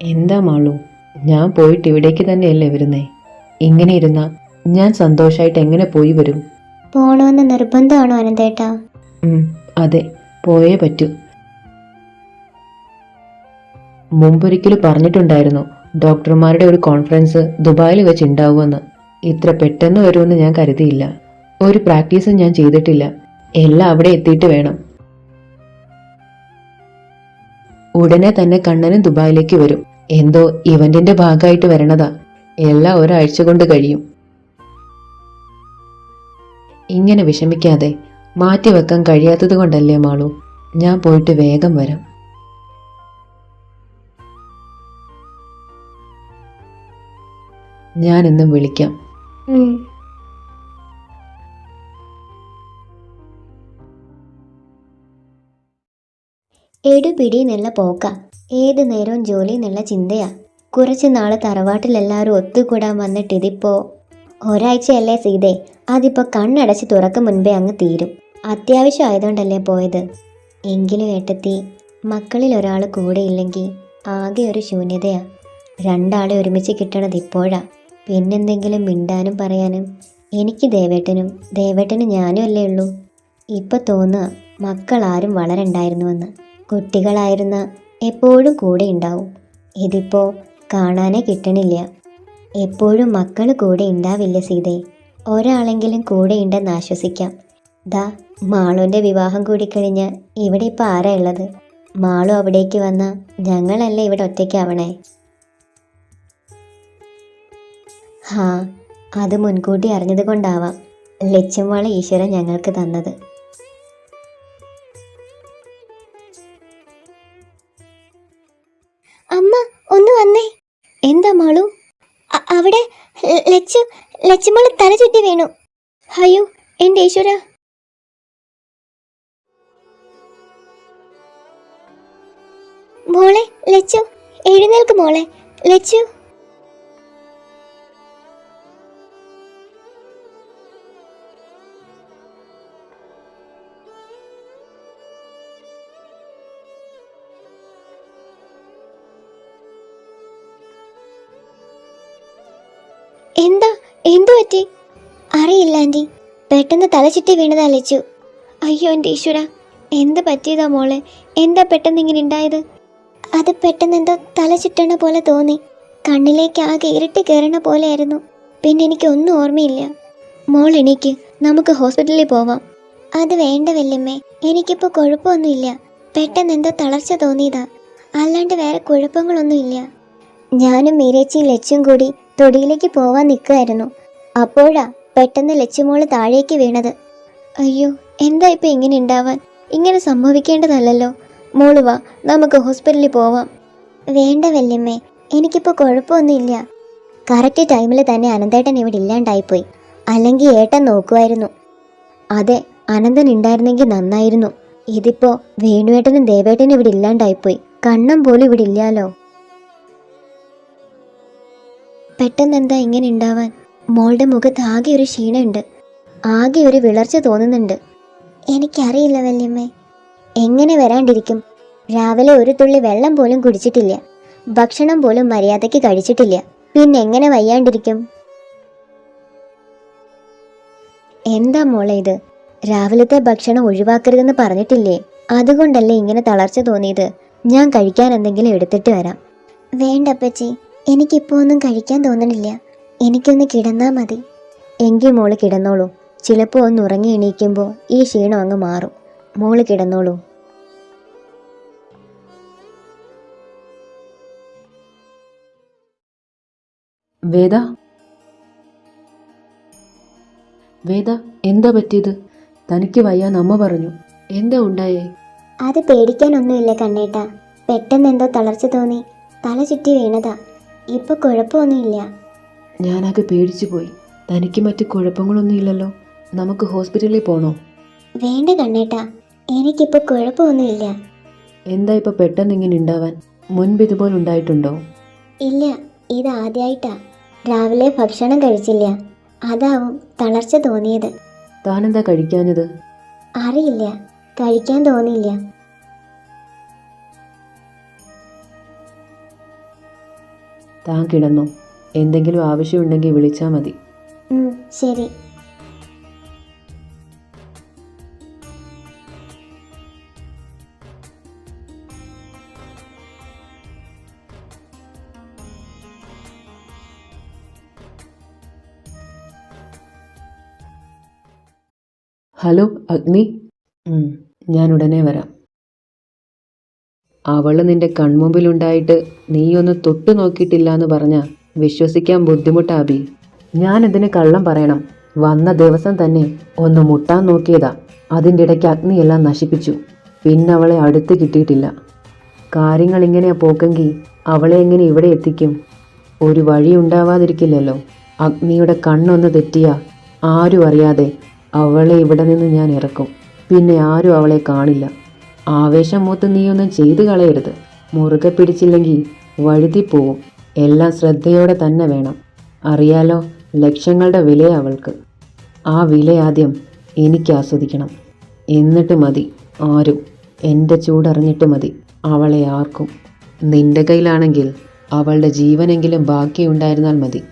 C: എന്താ മാളു, ഞാൻ പോയിട്ട് ഇവിടേക്ക് തന്നെയല്ലേ വരുന്നേ? ഇങ്ങനെ ഇരുന്ന ഞാൻ സന്തോഷായിട്ട് എങ്ങനെ പോയി വരും?
B: പോണമെന്ന് നിർബന്ധമാണോ അനന്തേട്ടാ?
C: അതെ, പോയേ പറ്റൂ. മുമ്പൊരിക്കൽ പറഞ്ഞിട്ടുണ്ടായിരുന്നു ഡോക്ടർമാരുടെ ഒരു കോൺഫറൻസ് ദുബായിൽ വെച്ച് ഉണ്ടാവുമെന്ന്. ഇത്ര പെട്ടെന്ന് വരുമെന്ന് ഞാൻ കരുതിയില്ല. ഒരു പ്രാക്ടീസും ഞാൻ ചെയ്തിട്ടില്ല. എല്ലാം അവിടെ എത്തിയിട്ട് വേണം. ഉടനെ തന്നെ കണ്ണനും ദുബായിലേക്ക് വരും. എന്തോ ഇവന്റിന്റെ ഭാഗമായിട്ട് വരണതാ. എല്ലാം ഒരാഴ്ച കൊണ്ട് കഴിയും. ഇങ്ങനെ വിഷമിക്കാതെ, മാറ്റിവെക്കാൻ കഴിയാത്തത് കൊണ്ടല്ലേ മാളു. ഞാൻ പോയിട്ട് വേഗം വരാം. ഞാനെന്നും വിളിക്കാം.
B: എടുപിടി എന്നുള്ള പോക്ക. ഏത് നേരവും ജോലി എന്നുള്ള ചിന്തയാ. കുറച്ച് നാള് തറവാട്ടിലെല്ലാവരും ഒത്തുകൂടാൻ വന്നിട്ട് ഇതിപ്പോ ഒരാഴ്ചയല്ലേ സീതേ? അതിപ്പോ കണ്ണടച്ച് തുറക്കും മുൻപേ അങ്ങ് തീരും. അത്യാവശ്യം ആയതുകൊണ്ടല്ലേ പോയത്. എങ്കിലും ഏട്ടത്തി, മക്കളിൽ ഒരാൾ കൂടെ ഇല്ലെങ്കിൽ ആകെ ഒരു ശൂന്യതയാ. രണ്ടാളെ ഒരുമിച്ച് കിട്ടണത് ഇപ്പോഴാ. പിന്നെന്തെങ്കിലും മിണ്ടാനും പറയാനും എനിക്ക് ദേവേട്ടനും ഞാനും അല്ലേ ഉള്ളൂ. ഇപ്പൊ തോന്നുക മക്കളാരും വളരണ്ടായിരുന്നുവെന്ന്. കുട്ടികളായിരുന്ന എപ്പോഴും കൂടെ ഉണ്ടാവും. ഇതിപ്പോ കാണാനേ കിട്ടണില്ല. എപ്പോഴും മക്കൾ കൂടെ ഉണ്ടാവില്ല സീതേ. ഒരാളെങ്കിലും കൂടെ ഉണ്ടെന്ന് ആശ്വസിക്കാം. ദാ മാളുവിൻ്റെ വിവാഹം കൂടി കഴിഞ്ഞ് ഇവിടെ ഇപ്പം ആരാ ഉള്ളത്? മാളു അവിടേക്ക് വന്ന ഞങ്ങളല്ലേ ഇവിടെ ഒറ്റയ്ക്കാവണേ? അത് മുൻകൂട്ടി അറിഞ്ഞത് കൊണ്ടാവാം ലച്ചുമോളെ ഈശ്വരൻ ഞങ്ങൾക്ക് തന്നത്. അമ്മ ഒന്ന് വന്നേ. എന്താ മാളു? അവിടെ ലച്ചുമോള് തല ചുറ്റി വീണു. അയ്യോ എൻ്റെ ഈശ്വര. മോളെ ലച്ചു, എഴുന്നേൽക്ക് മോളെ. ലച്ചു, എന്തു പറ്റി? അറിയില്ല ആൻറ്റി, പെട്ടെന്ന് തല ചുറ്റി വീണതാ ലച്ചു. അയ്യോ എൻ്റെ ഈശ്വര, എന്ത് പറ്റിയതാ മോളെ? എന്താ പെട്ടെന്ന് ഇങ്ങനെ ഉണ്ടായത്? അത് പെട്ടെന്ന് എന്തോ തല ചുറ്റണ പോലെ തോന്നി. കണ്ണിലേക്ക് ആകെ ഇരുട്ട് കയറണ പോലെയായിരുന്നു. പിന്നെ എനിക്കൊന്നും ഓർമ്മയില്ല. മോൾ എണീക്ക്, നമുക്ക് ഹോസ്പിറ്റലിൽ പോവാം. അത് വേണ്ട വല്യമ്മേ, എനിക്കിപ്പോൾ കുഴപ്പമൊന്നുമില്ല. പെട്ടെന്ന് എന്തോ തളർച്ച തോന്നിയതാ, അല്ലാണ്ട് വേറെ കുഴപ്പങ്ങളൊന്നുമില്ല. ഞാനും മീരേച്ചിയും ലച്ചും കൂടി തൊടിയിലേക്ക് പോവാൻ നിൽക്കുമായിരുന്നു. അപ്പോഴാ പെട്ടെന്ന് ലച്ചുമോള് താഴേക്ക് വീണത്. അയ്യോ, എന്താ ഇപ്പം ഇങ്ങനെ ഉണ്ടാവാൻ? ഇങ്ങനെ സംഭവിക്കേണ്ടതല്ലല്ലോ. മോള് വാ, നമുക്ക് ഹോസ്പിറ്റലിൽ പോവാം. വേണ്ട വല്യമ്മേ, എനിക്കിപ്പോൾ കുഴപ്പമൊന്നുമില്ല. കറക്റ്റ് ടൈമിൽ തന്നെ അനന്തേട്ടൻ ഇവിടെ ഇല്ലാണ്ടായിപ്പോയി. അല്ലെങ്കിൽ ഏട്ടൻ നോക്കുമായിരുന്നു. അതെ, അനന്തൻ ഉണ്ടായിരുന്നെങ്കിൽ നന്നായിരുന്നു. ഇതിപ്പോ വേണുവേട്ടനും ദേവേട്ടനും ഇവിടെ ഇല്ലാണ്ടായിപ്പോയി. കണ്ണം പോലും ഇവിടെ ഇല്ലാലോ. പെട്ടെന്ന് എന്താ ഇങ്ങനെ ഉണ്ടാവാൻ? മോളുടെ മുഖത്ത് ആകെ ഒരു ക്ഷീണമുണ്ട്, ആകെ ഒരു വിളർച്ച തോന്നുന്നുണ്ട്. എനിക്കറിയില്ല വല്യമ്മേ. എങ്ങനെ വരാണ്ടിരിക്കും? രാവിലെ ഒരു തുള്ളി വെള്ളം പോലും കുടിച്ചിട്ടില്ല, ഭക്ഷണം പോലും മര്യാദയ്ക്ക് കഴിച്ചിട്ടില്ല. പിന്നെ എങ്ങനെ വയ്യാണ്ടിരിക്കും? എന്താ മോളെ ഇത്? രാവിലത്തെ ഭക്ഷണം ഒഴിവാക്കരുതെന്ന് പറഞ്ഞിട്ടില്ലേ? അതുകൊണ്ടല്ലേ ഇങ്ങനെ തളർച്ച തോന്നിയത്. ഞാൻ കഴിക്കാൻ എന്തെങ്കിലും എടുത്തിട്ട് വരാം. വേണ്ടപ്പച്ചി, എനിക്കിപ്പോൾ ഒന്നും കഴിക്കാൻ തോന്നണില്ല. എനിക്കൊന്ന് കിടന്നാ മതി. എങ്കിൽ മോള് കിടന്നോളൂ. ചിലപ്പോൾ ഒന്ന് ഉറങ്ങി എണീക്കുമ്പോൾ ഈ ക്ഷീണം അങ്ങ് മാറും. മോള് കിടന്നോളൂ.
C: വേദ, എന്താ പറ്റിയത്? തനിക്ക് വയ്യാന്ന് അമ്മ പറഞ്ഞു. എന്താ ഉണ്ടായേ?
B: അത് പേടിക്കാനൊന്നുമില്ല കണ്ണേട്ടാ. പെട്ടെന്ന് എന്തോ തളർച്ച തോന്നി, തല ചുറ്റി വീണതാ. ഇപ്പൊ കുഴപ്പമൊന്നുമില്ല.
C: ഞാനാകെ പേടിച്ചു പോയി. തനിക്ക് മറ്റു കുഴപ്പങ്ങളൊന്നും ഇല്ലല്ലോ? നമുക്ക് ഹോസ്പിറ്റലിൽ പോണോ?
B: വേണ്ട കണ്ണേട്ടാ, എനിക്കിപ്പോ കുഴപ്പമൊന്നുമില്ല.
C: എന്താ ഇപ്പൊ പെട്ടെന്ന് ഇങ്ങനെ ഉണ്ടാവാൻ? മുൻപ് ഇതുപോലെ ഉണ്ടായിട്ടുണ്ടോ?
B: ഇല്ല, ഇത് ആദ്യമായിട്ടാ. രാവിലെ ഭക്ഷണം കഴിച്ചില്ല, അതാവും തളർച്ച തോന്നിയത്.
C: താനെന്താ കഴിക്കാഞ്ഞത്?
B: അറിയില്ല, കഴിക്കാൻ തോന്നിയില്ല.
C: താൻ കിടന്നു. എന്തെങ്കിലും ആവശ്യമുണ്ടെങ്കിൽ വിളിച്ചാൽ മതി.
B: ശരി.
C: ഹലോ അഗ്നി. ഞാൻ ഉടനെ വരാം. അവള് നിന്റെ കൺമുമ്പിലുണ്ടായിട്ട് നീയൊന്ന് തൊട്ടു നോക്കിയിട്ടില്ല എന്ന് പറഞ്ഞാൽ വിശ്വസിക്കാൻ ബുദ്ധിമുട്ടാ അബി. ഞാൻ ഇതിന് കള്ളം പറയണം? വന്ന ദിവസം തന്നെ ഒന്ന് മുട്ടാൻ നോക്കിയതാ. അതിൻ്റെ ഇടയ്ക്ക് അഗ്നിയെല്ലാം നശിപ്പിച്ചു. പിന്നെ അവളെ അടുത്ത് കിട്ടിയിട്ടില്ല. കാര്യങ്ങൾ ഇങ്ങനെയാ പോക്കെങ്കിൽ അവളെ എങ്ങനെ ഇവിടെ എത്തിക്കും? ഒരു വഴി ഉണ്ടാവാതിരിക്കില്ലല്ലോ. അഗ്നിയുടെ കണ്ണൊന്ന് തെറ്റിയാ ആരും അറിയാതെ അവളെ ഇവിടെ നിന്ന് ഞാൻ ഇറക്കും. പിന്നെ ആരും അവളെ കാണില്ല. ആവേശം മൂത്ത് നീയൊന്നും ചെയ്തു കളയരുത്. മുറുകെ പിടിച്ചില്ലെങ്കിൽ വഴുതിപ്പോവും. എല്ലാം ശ്രദ്ധയോടെ തന്നെ വേണം. അറിയാലോ, ലക്ഷങ്ങളുടെ വിലയാ അവൾക്ക്. ആ വില ആദ്യം എനിക്ക് ആസ്വദിക്കണം. എന്നിട്ട് മതി ആരും. എൻ്റെ ചൂടറിഞ്ഞിട്ട് മതി അവളെ ആർക്കും. നിന്റെ കയ്യിലാണെങ്കിൽ അവളുടെ ജീവനെങ്കിലും ബാക്കിയുണ്ടായിരുന്നാൽ മതി.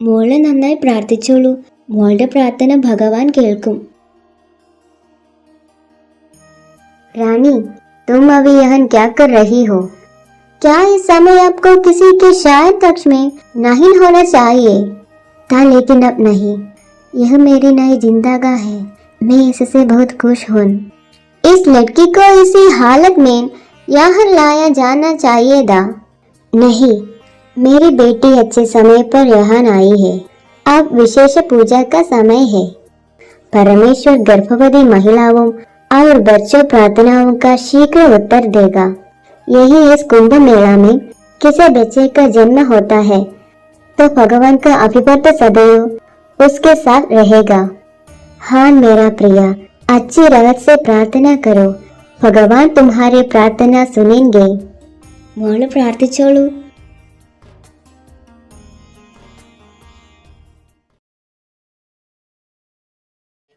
B: മോള് നന്നായി പ്രാർത്ഥിച്ചോളൂ. മോളുടെ പ്രാർത്ഥന ഭഗവാൻ കേൾക്കും. रानी, तुम अभी यहाँ क्या कर रही हो? क्या इस समय आपको किसी के शायद कक्ष में नहीं होना चाहिए था, लेकिन अब नहीं। यह मेरी नई जिंदगी है। मैं इससे बहुत खुश हूँ। इस लड़की को इसी हालत में यहाँ लाया जाना चाहिए था। नहीं, मेरी बेटी अच्छे समय पर यहाँ आई है। अब विशेष पूजा का समय है। परमेश्वर गर्भवती महिलाओं और बच्चों प्रार्थनाओं का शीघ्र उत्तर देगा। यही इस कुंभ मेला में किसी बच्चे का जन्म होता है तो भगवान का आशीर्वाद सदैव उसके साथ रहेगा। हाँ मेरा प्रिया, अच्छी रात से प्रार्थना करो। भगवान तुम्हारी प्रार्थना सुनेंगे. മോള് പ്രാർത്ഥിച്ചോളൂ.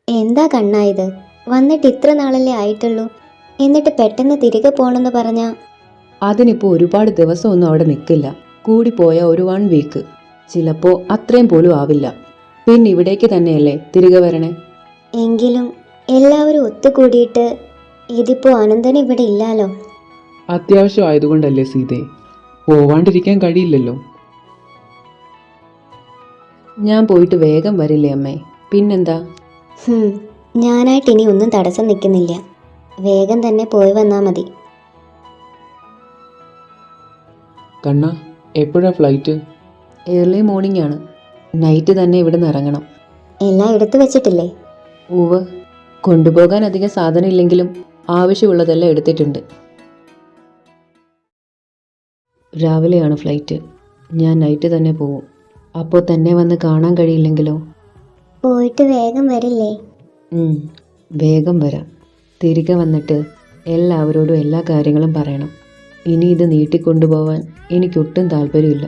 B: എന്താ കണ്ണാ ഇത്? വന്നിട്ട് ഇത്ര നാളല്ലേ ആയിട്ടുള്ളൂ, എന്നിട്ട് പെട്ടെന്ന് തിരികെ പോണെന്ന് പറഞ്ഞ?
C: അതിനിപ്പോൾ ഒരുപാട് ദിവസമൊന്നും അവിടെ നിൽക്കില്ല. കൂടിപ്പോയ ഒരു 1 വീക്ക്, ചിലപ്പോൾ അത്രയും പോലും ആവില്ല. പിന്നെ ഇവിടേക്ക് തന്നെയല്ലേ തിരികെ വരണേ?
B: എങ്കിലും എല്ലാവരും ഒത്തുകൂടിയിട്ട് ഇതിപ്പോ അനന്തൻ ഇവിടെ ഇല്ലാലോ.
D: അത്യാവശ്യം ആയതുകൊണ്ടല്ലേ സീതേ, പോവാണ്ടിരിക്കാൻ കഴിയില്ലല്ലോ.
C: ഞാൻ പോയിട്ട് വേഗം വരില്ലേ അമ്മേ? പിന്നെന്താ?
B: ഞാനായിട്ട് ഇനി ഒന്നും തടസ്സം നിൽക്കുന്നില്ല. വേഗം തന്നെ പോയി വന്നാ മതി.
D: കണ്ണ, എപ്പോഴാ ഫ്ലൈറ്റ്?
C: ഏർലി മോർണിംഗ് ആണ്. നൈറ്റ് തന്നെ ഇവിടെ നിന്ന് ഇറങ്ങണം.
B: എല്ലാം എടുത്തു വെച്ചിട്ടില്ലേ?
C: ഉവ്, കൊണ്ടുപോകാൻ അധികം സാധനം ഇല്ലെങ്കിലും ആവശ്യമുള്ളതെല്ലാം എടുത്തിട്ടുണ്ട്. രാവിലെയാണ് ഫ്ലൈറ്റ്. ഞാൻ നൈറ്റ് തന്നെ പോവും. അപ്പോൾ തന്നെ വന്ന് കാണാൻ കഴിയില്ലെങ്കിലോ?
B: പോയിട്ട് വേഗം വരില്ലേ?
C: വേഗം വരാം. തിരികെ വന്നിട്ട് എല്ലാവരോടും എല്ലാ കാര്യങ്ങളും പറയണം. ഇനി ഇത് നീട്ടിക്കൊണ്ടുപോവാൻ എനിക്കൊട്ടും താല്പര്യമില്ല.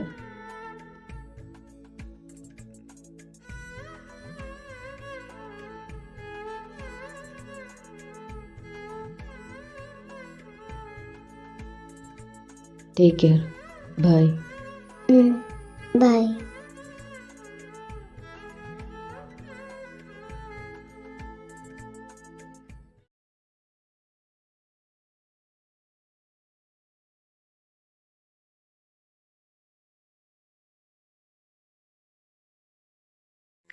C: Take care. Bye.
B: Bye.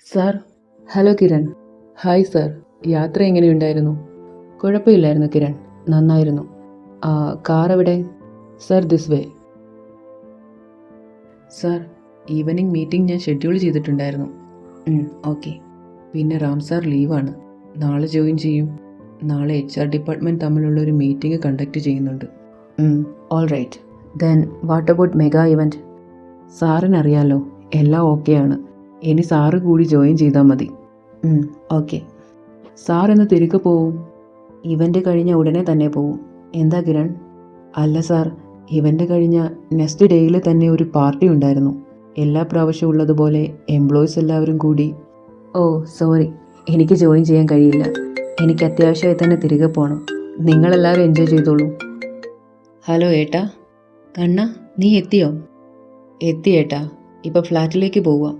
D: Sir. Hello Kiran. Hi sir. യാത്ര എങ്ങനെയുണ്ടായിരുന്നു?
C: കുഴപ്പമില്ലായിരുന്നു കിരൺ, നന്നായിരുന്നു. കാർ എവിടെ?
D: Sir, this way. Sir, evening meeting ഞാൻ ഷെഡ്യൂൾ ചെയ്തിട്ടുണ്ടായിരുന്നു.
C: ഓക്കെ.
D: പിന്നെ റാം സാർ ലീവാണ്. നാളെ ജോയിൻ ചെയ്യും. നാളെ HR ഡിപ്പാർട്ട്മെൻറ്റ് തമ്മിലുള്ള ഒരു മീറ്റിംഗ് കണ്ടക്ട് ചെയ്യുന്നുണ്ട്.
C: All right. Then what about mega event?
D: സാറിനറിയാലോ, എല്ലാം ഓക്കെയാണ്. ഇനി സാറ് കൂടി ജോയിൻ ചെയ്താൽ മതി.
C: ഓക്കെ.
D: സാർ എന്ന് തിരികെ പോവും?
C: ഇവൻ്റ് കഴിഞ്ഞ ഉടനെ തന്നെ പോവും. എന്താ കിരൺ?
D: അല്ല സാർ, ഇവൻ്റ് കഴിഞ്ഞ നെക്സ്റ്റ് ഡേയിൽ തന്നെ ഒരു പാർട്ടി ഉണ്ടായിരുന്നു. എല്ലാ പ്രാവശ്യവും ഉള്ളതുപോലെ എംപ്ലോയീസ് എല്ലാവരും കൂടി.
C: ഓ സോറി, എനിക്ക് ജോയിൻ ചെയ്യാൻ കഴിയില്ല. എനിക്ക് അത്യാവശ്യമായി തന്നെ തിരികെ പോകണം. നിങ്ങളെല്ലാവരും എൻജോയ് ചെയ്തോളൂ. ഹലോ ഏട്ടാ. കണ്ണ, നീ എത്തിയോ? എത്തി ഏട്ടാ. ഇപ്പോൾ ഫ്ലാറ്റിലേക്ക് പോവുക.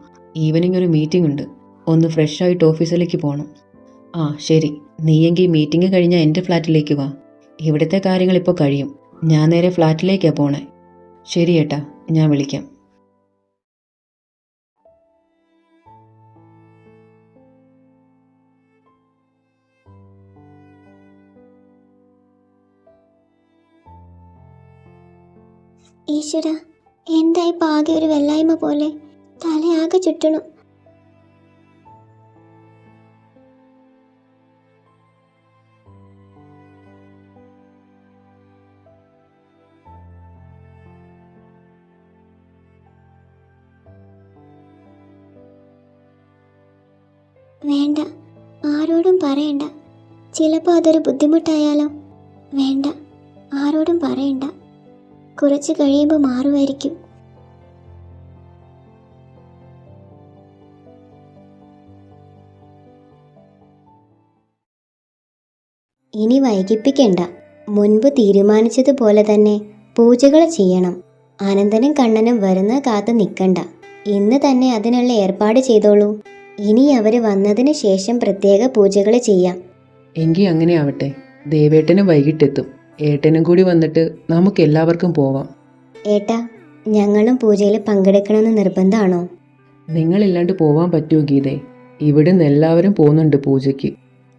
C: ഈവനിങ് ഒരു മീറ്റിംഗ് ഉണ്ട്. ഒന്ന് ഫ്രഷ് ആയിട്ട് ഓഫീസിലേക്ക് പോകണം. ശരി. നീയെങ്കിൽ മീറ്റിംഗ് കഴിഞ്ഞാൽ എൻ്റെ ഫ്ലാറ്റിലേക്ക് വാ. ഇവിടുത്തെ കാര്യങ്ങൾ ഇപ്പോൾ കഴിയും. ഞാൻ നേരെ ഫ്ലാറ്റിലേക്കാണ് പോണേ. ശരി ഏട്ടാ, ഞാൻ വിളിക്കാം.
B: ഈശ്വര, എന്തായി ആകെ ഒരു വെള്ളായ്മ പോലെ? തലയാകെ ചുറ്റണു. വേണ്ട, ആരോടും പറയണ്ട. ചിലപ്പോൾ അതൊരു ബുദ്ധിമുട്ടായാലോ? വേണ്ട, ആരോടും പറയണ്ട. കുറച്ച് കഴിയുമ്പോൾ മാറുമായിരിക്കും. ഇനി വൈകിപ്പിക്കണ്ട. മുൻപ് തീരുമാനിച്ചതുപോലെ തന്നെ പൂജകൾ ചെയ്യണം. അനന്തനും കണ്ണനും വരുന്ന കാത്ത് നിൽക്കണ്ട. ഇന്ന് തന്നെ അതിനുള്ള ഏർപ്പാട് ചെയ്തോളൂ. ഇനി അവര് വന്നതിന് ശേഷം പ്രത്യേക പൂജകൾ ചെയ്യാം.
D: എങ്കിൽ അങ്ങനെ ആവട്ടെ. ദേവേട്ടനും വൈകിട്ടെത്തും. ഏട്ടനും കൂടി വന്നിട്ട് നമുക്ക് എല്ലാവർക്കും പോവാം.
B: ഏട്ടാ, ഞങ്ങളും പൂജയിൽ പങ്കെടുക്കണമെന്ന് നിർബന്ധമാണോ?
D: നിങ്ങളില്ലാണ്ട് പോവാൻ പറ്റുമോ ഗീതേ? ഇവിടുന്ന് എല്ലാവരും പോകുന്നുണ്ട് പൂജയ്ക്ക്.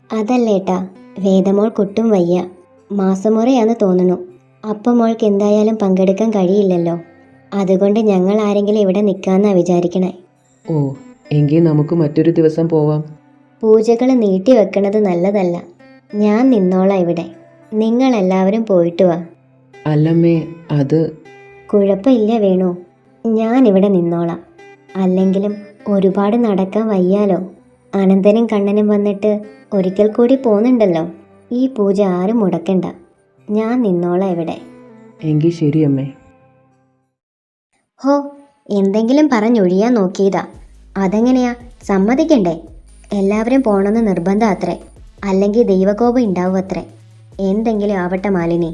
B: അതല്ലേട്ടാ, വേദമോൾ കൊട്ടും വയ്യ. മാസമുറയാന്ന് തോന്നുന്നു. അപ്പം മോൾക്ക് എന്തായാലും പങ്കെടുക്കാൻ കഴിയില്ലല്ലോ. അതുകൊണ്ട് ഞങ്ങൾ ആരെങ്കിലും ഇവിടെ നിൽക്കാന്നാ വിചാരിക്കണേ.
D: ഓ, എങ്കിൽ നമുക്ക് മറ്റൊരു ദിവസം പോവാം.
B: പൂജകൾ നീട്ടി വെക്കണത് നല്ലതല്ല. ഞാൻ നിന്നോളാം ഇവിടെ. നിങ്ങളെല്ലാവരും പോയിട്ട് വാ.
D: അല്ലമ്മേ, അത്
B: കുഴപ്പമില്ല വേണു, ഞാനിവിടെ നിന്നോളാം. അല്ലെങ്കിലും ഒരുപാട് നടക്കാൻ വയ്യാലോ. അനന്തനും കണ്ണനും വന്നിട്ട് ഒരിക്കൽ കൂടി പോകുന്നുണ്ടല്ലോ. ഈ പൂജ ആരും മുടക്കണ്ട. ഞാൻ നിന്നോളാം ഇവിടെ.
D: എങ്കിൽ ശരി അമ്മേ.
B: ഹോ, എന്തെങ്കിലും പറഞ്ഞൊഴിയാൻ നോക്കിയതാ. അതെങ്ങനെയാ? സമ്മതിക്കണ്ടേ? എല്ലാവരും പോണമെന്ന് നിർബന്ധം അത്രേ. അല്ലെങ്കിൽ ദൈവകോപം ഉണ്ടാവും അത്രേ. എന്തെങ്കിലും ആവട്ടെ മാലിനി,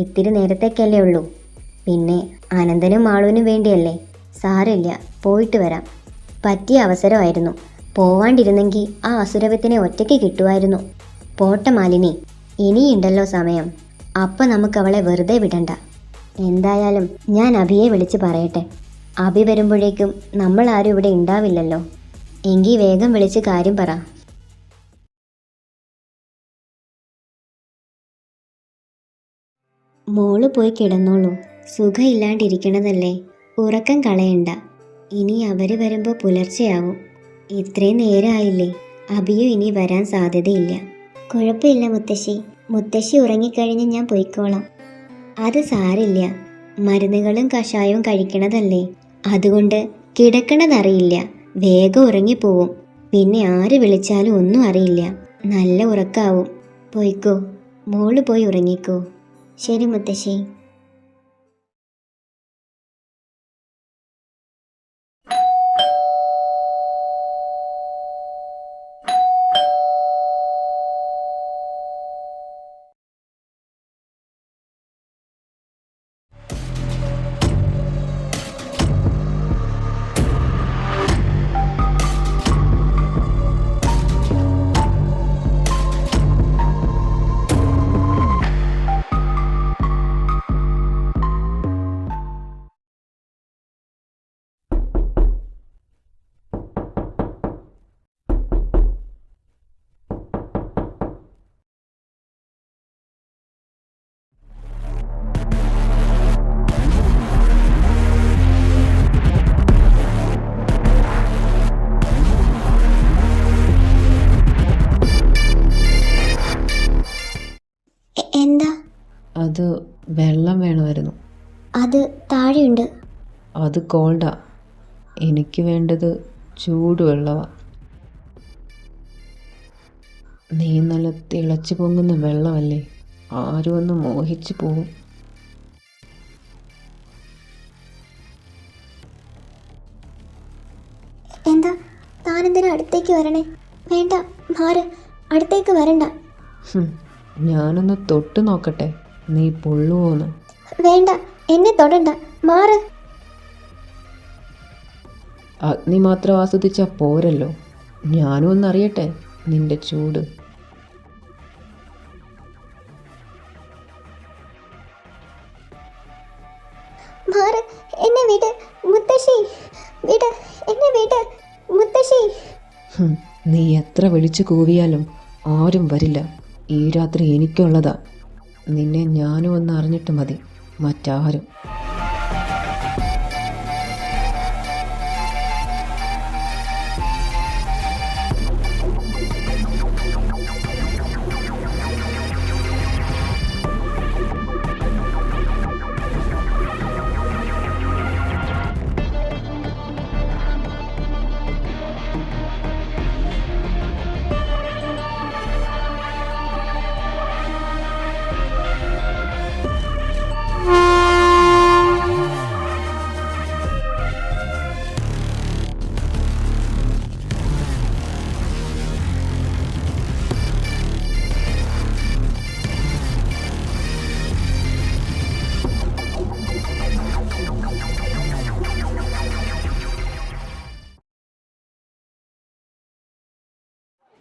B: ഇത്തിരി നേരത്തേക്കല്ലേ ഉള്ളൂ. പിന്നെ അനന്തനും മാളുവിനും വേണ്ടിയല്ലേ. സാരമില്ല, പോയിട്ട് വരാം. പറ്റിയ അവസരമായിരുന്നു. പോവാണ്ടിരുന്നെങ്കിൽ ആ അസുരവത്തിനെ ഒറ്റയ്ക്ക് കിട്ടുമായിരുന്നു. പോട്ടെ മാലിനി, ഇനിയുണ്ടല്ലോ സമയം. അപ്പം നമുക്കവളെ വെറുതെ വിടണ്ട. എന്തായാലും ഞാൻ അഭിയെ വിളിച്ച് പറയട്ടെ. അഭി വരുമ്പോഴേക്കും നമ്മൾ ആരും ഇവിടെ ഉണ്ടാവില്ലല്ലോ. എങ്കിൽ വേഗം വിളിച്ച് കാര്യം പറ. മോള് പോയി കിടന്നോളൂ. സുഖമില്ലാണ്ടിരിക്കണതല്ലേ, ഉറക്കം കളയണ്ട. ഇനി അവർ വരുമ്പോൾ പുലർച്ചെയാവും. ഇത്രയും നേരമായില്ലേ. അഭിയും ഇനി വരാൻ സാധ്യതയില്ല. കുഴപ്പമില്ല മുത്തശ്ശി. മുത്തശ്ശി ഉറങ്ങിക്കഴിഞ്ഞ് ഞാൻ പോയിക്കോളാം. അത് സാരില്ല. മരുന്നുകളും കഷായവും കഴിക്കണതല്ലേ. അതുകൊണ്ട് കിടക്കണതറിയില്ല. വേഗം ഉറങ്ങിപ്പോവും. പിന്നെ ആര് വിളിച്ചാലും ഒന്നും അറിയില്ല. നല്ല ഉറക്കാവും. പോയിക്കോ, മോള് പോയി ഉറങ്ങിക്കോ. ശരി മുത്തശ്ശി.
C: അത് വെള്ളം വേണമായിരുന്നു.
B: അത് താഴെയുണ്ട്.
C: അത് കോൾഡാ. എനിക്ക് വേണ്ടത് ചൂടുവെള്ളമാണ്. നീ നല്ല തിളച്ചു പൊങ്ങുന്ന വെള്ളമല്ലേ, ആരും ഒന്ന് മോഹിച്ചു പോവും.
B: എന്താ താനെന്തിനാ അടുത്തേക്ക് വരണേ? വേണ്ട, മാറ്, അടുത്തേക്ക് വരണ്ട.
C: ഞാനൊന്ന് തൊട്ട് നോക്കട്ടെ, നീ പൊള്ളുവോന്ന്.
B: വേണ്ട, എന്നെ തൊടണ്ട, മാറ്.
C: അഗ്നി മാത്രം ആസ്വദിച്ചാൽ പോരല്ലോ, ഞാനും ഒന്നറിയട്ടെ നിന്റെ ചൂട്.
B: മാറ്, എന്നെ വിട് മുത്തശ്ശി, വിട്, എന്നെ വിട് മുത്തശ്ശി.
C: നീ എത്ര വിളിച്ചു കൂവിയാലും ആരും വരില്ല. ഈ രാത്രി എനിക്കുള്ളതാ. നിന്നെ ഞാനും ഒന്ന് അറിഞ്ഞിട്ട് മതി, മറ്റാരും.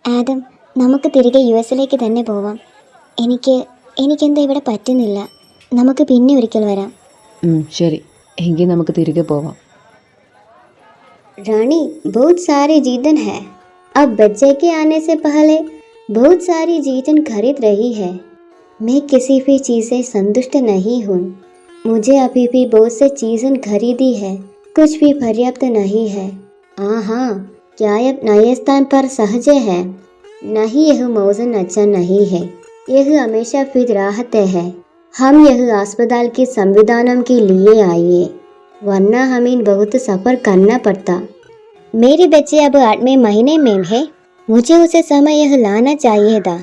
B: ആദം, നമുക്ക് തിരികെ US തന്നെ പോവാം. എനിക്കെന്താ ഇവിടെ പറ്റുന്നില്ല. നമുക്ക് പിന്നെ ഒരിക്കൽ വരാം.
C: ശരി, എങ്കിൽ നമുക്ക് തിരികെ പോവാം.
B: रानी, बहुत सारी जीतन है। अब बच्चे के आने से पहले बहुत सारी जीतन खरीद रही है। मैं किसी भी चीज़ से संतुष्ट नहीं हूँ। मुझे अभी भी बहुत से चीज़ें खरीदी है, कुछ भी पर्याप्त नहीं है। हाँ, क्या अब नए स्थान पर सहज है? नहीं, यह मौसम अच्छा नहीं है। यह हमेशा फिर राहत है। हम यह अस्पताल के संविधानों के लिए आए, वरना हमें बहुत सफ़र करना पड़ता। मेरे बच्चे अब 8वें महीने में है। मुझे उसे समय यह लाना चाहिए था।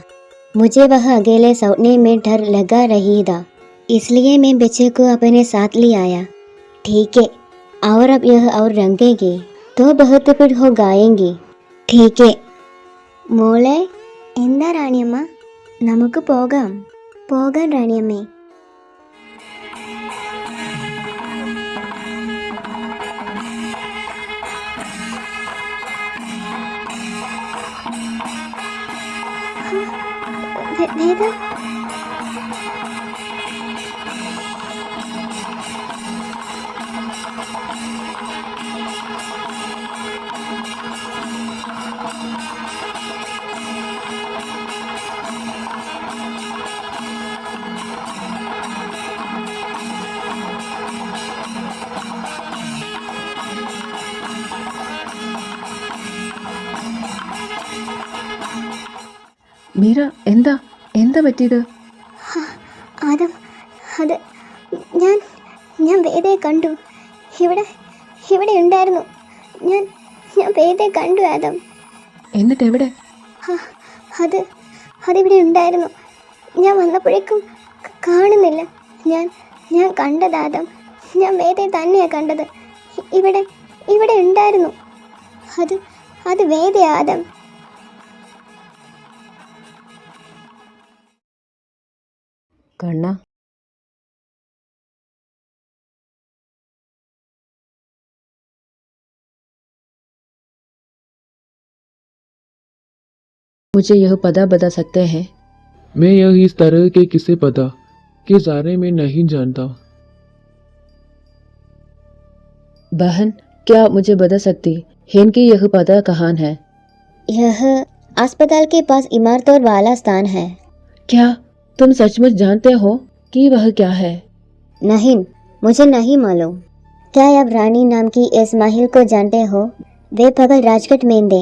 B: मुझे वह अकेले सोने में डर लगा रही था, इसलिए मैं बच्चे को अपने साथ ले आया। ठीक है, और अब यह और रंगेगी तो बहुत फिर हो गाएंगी. ठीक है. മോളെ, എന്താ റാണിയമ്മ? നമുക്ക് പോകാം റാണിയമ്മേ. വേദ,
C: മീര, എന്താ പറ്റിയത്?
B: ആദം, അത് ഞാൻ വേദയെ കണ്ടു. ഇവിടെ ഉണ്ടായിരുന്നു. ഞാൻ വേദയെ കണ്ടു ആദം.
C: എന്നിട്ട് എവിടെ?
B: അതിവിടെ ഉണ്ടായിരുന്നു. ഞാൻ വന്നപ്പോഴേക്കും കാണുന്നില്ല. ഞാൻ കണ്ടത് ആദം, ഞാൻ വേദയെ തന്നെയാണ് കണ്ടത്. ഇവിടെ ഉണ്ടായിരുന്നു. അത് വേദ ആദം.
C: കണ്ണ, मुझे यह पता बता सकते हैं?
D: मैं यह इस तरह के किसे पता के बारे में नहीं जानता।
C: बहन, क्या आप मुझे बता सकती हैं कि यह पता कहाँ है?
B: यह अस्पताल के पास इमारत और वाला स्थान है।
C: क्या तुम सचमुच जानते हो कि वह क्या है?
B: नहीं, मुझे नहीं मालूम। क्या आप रानी नाम की इस महिला को जानते हो? वे पगल राजकोट में दे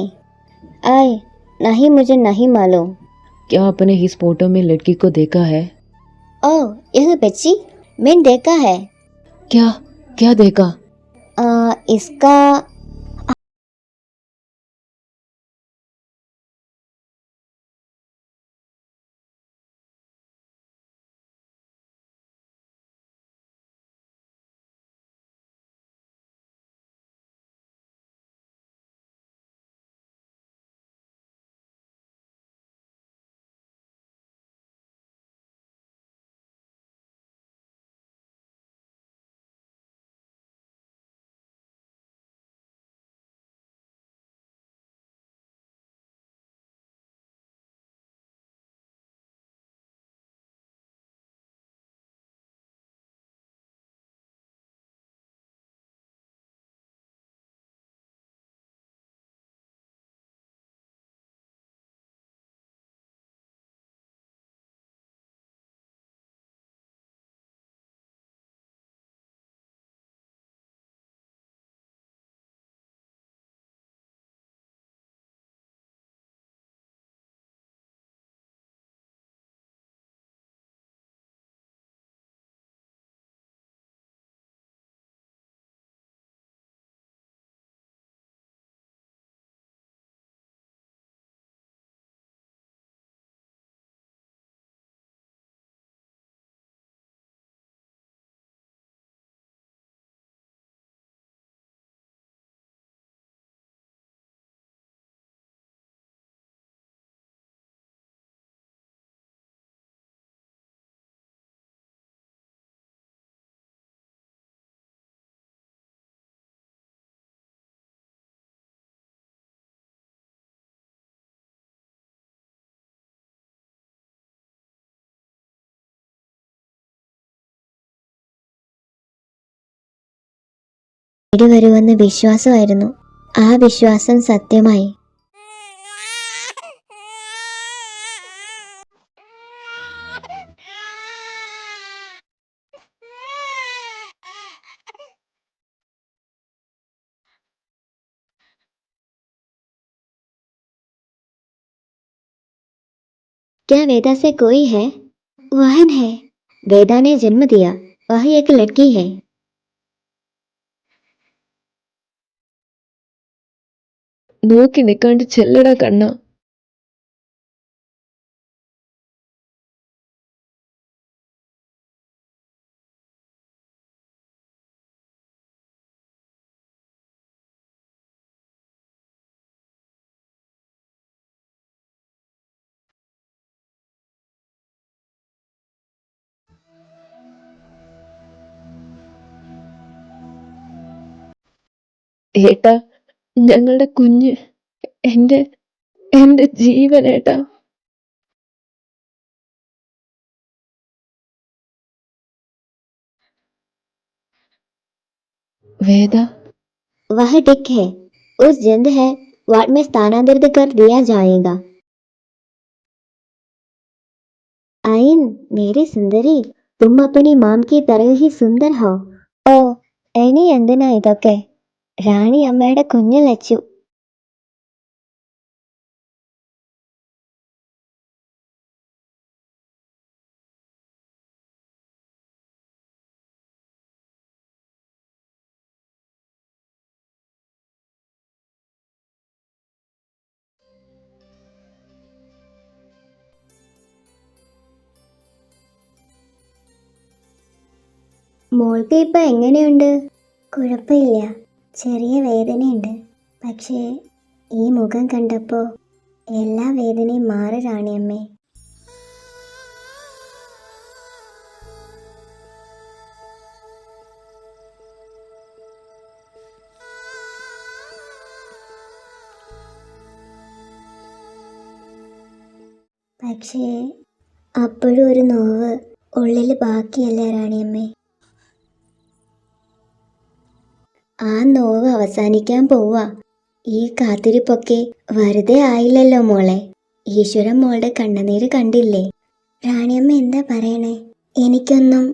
B: आए। नहीं, मुझे नहीं मालूम।
C: क्या आपने इस फोटो में लड़की को देखा है?
B: ओ यह बच्ची मैंने देखा है।
C: क्या क्या देखा?
B: इसका വരുമെന്ന് വിശ്വാസമായിരുന്നു. ആ വിശ്വാസം സത്യമായി. क्या वेदा से कोई है? वहन है. वेदा ने जन्म दिया. वह एक लड़की है.
C: നോക്കി നിൽക്കാണ്ട് ചെല്ലടാ കണ്ണ. ഏട്ടാ, ഞങ്ങളുടെ കുഞ്ഞ്, എന്റെ എന്റെ ജീവനേട്ടാ. വേദ,
B: वह ठीक है. उस जिंद है वार्ड में स्थानांतरित कर दिया जाएगा. आइन मेरी सुंदरी, तुम अपनी माम की तरह ही सुंदर हो. ഓ ഇനി എന്തിനാ ഇതൊക്കെ? റാണി അമ്മയുടെ കുഞ്ഞു ലച്ചു. മോൾക്ക് ഇപ്പൊ എങ്ങനെയുണ്ട്? കുഴപ്പമില്ല, ചെറിയ വേദനയുണ്ട്. പക്ഷേ ഈ മുഖം കണ്ടപ്പോ എല്ലാ വേദനയും മാറി റാണിയമ്മേ. പക്ഷേ അപ്പോഴും ഒരു നോവ് ഉള്ളിൽ ബാക്കിയല്ലേ റാണിയമ്മേ. ആ നോവ് അവസാനിക്കാൻ പോവാ. ഈ കാത്തിരിപ്പൊക്കെ വെറുതെ ആയില്ലല്ലോ മോളെ. ഈശ്വരൻ മോളുടെ കണ്ണുനീര് കണ്ടില്ലേ? റാണിയമ്മ എന്താ പറയണേ? എനിക്കൊന്നും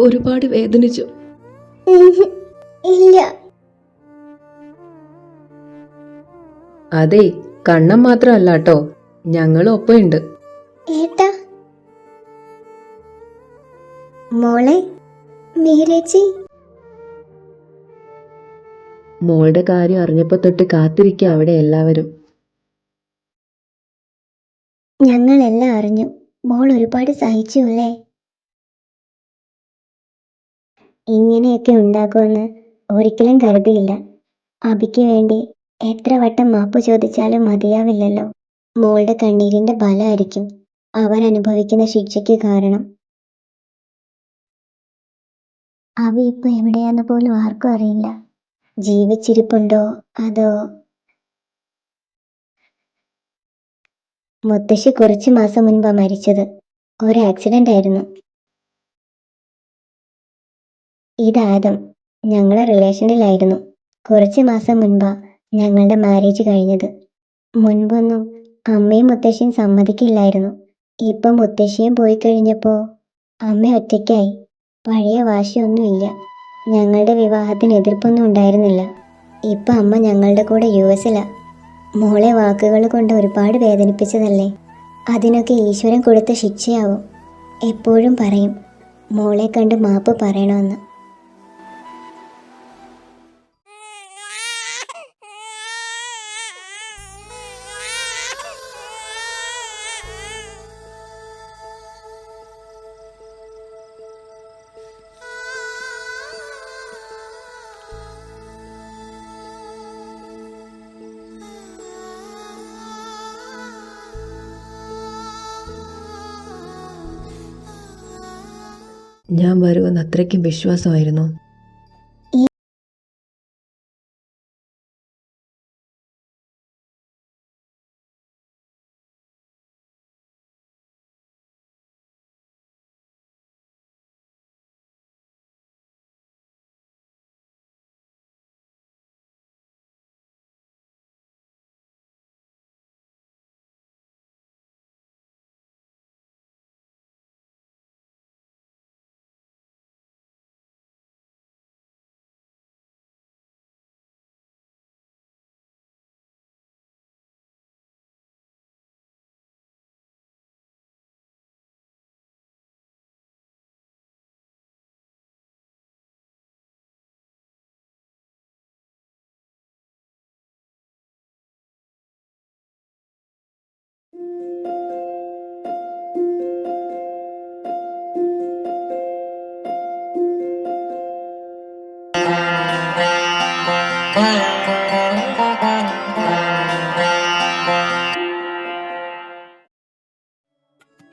C: ഒരുപാട് വേദനിച്ചു.
B: ഇല്ല.
C: അതെ, കണ്ണൻ മാത്രമല്ല കേട്ടോ, ഞങ്ങളും ഒപ്പമുണ്ട്.
B: ഏട്ടാ, മോളെ, മീരേച്ചി.
C: മോളുടെ കാര്യം അറിഞ്ഞപ്പോ തൊട്ട് കാത്തിരിക്കുക അവിടെ എല്ലാവരും.
B: ഞങ്ങളെല്ലാം അറിഞ്ഞു. മോൾ ഒരുപാട് സഹിച്ചു അല്ലേ? ഇങ്ങനെയൊക്കെ ഉണ്ടാകുമെന്ന് ഒരിക്കലും കരുതിയില്ല. അബിക്ക് വേണ്ടി എത്ര വട്ടം മാപ്പ് ചോദിച്ചാലും മതിയാവില്ലല്ലോ. മോളുടെ കണ്ണീരിന്റെ ബലമായിരിക്കും അവൻ അനുഭവിക്കുന്ന ശിക്ഷയ്ക്ക് കാരണം. അവ ഇപ്പൊ എവിടെയാന്ന് പോലും ആർക്കും അറിയില്ല. ജീവിച്ചിരിപ്പുണ്ടോ അതോ... മുത്തശ്ശി കുറച്ചു മാസം മുൻപാ മരിച്ചത്. ഒരു ആക്സിഡന്റ് ആയിരുന്നു. ഇതാദം ഞങ്ങളെ റിലേഷനിലായിരുന്നു. കുറച്ചു മാസം മുൻപാ ഞങ്ങളുടെ മാരേജ് കഴിഞ്ഞത്. മുൻപൊന്നും അമ്മയും മുത്തശ്ശിയും സമ്മതിക്കില്ലായിരുന്നു. ഇപ്പം മുത്തശ്ശിയും പോയി കഴിഞ്ഞപ്പോ അമ്മ ഒറ്റയ്ക്കായി. പഴയ വാശിയൊന്നുമില്ല. ഞങ്ങളുടെ വിവാഹത്തിന് എതിർപ്പൊന്നും ഉണ്ടായിരുന്നില്ല. ഇപ്പം അമ്മ ഞങ്ങളുടെ കൂടെ US-ലാ. മോളെ വാക്കുകൾ കൊണ്ട് ഒരുപാട് വേദനിപ്പിച്ചതല്ലേ, അതിനൊക്കെ ഈശ്വരൻ കൊടുത്ത ശിക്ഷയാവും. എപ്പോഴും പറയും മോളെ കണ്ട് മാപ്പ് പറയണമെന്ന്.
C: ഞാൻ വരുമെന്ന് അത്രയ്ക്കും വിശ്വാസമായിരുന്നു.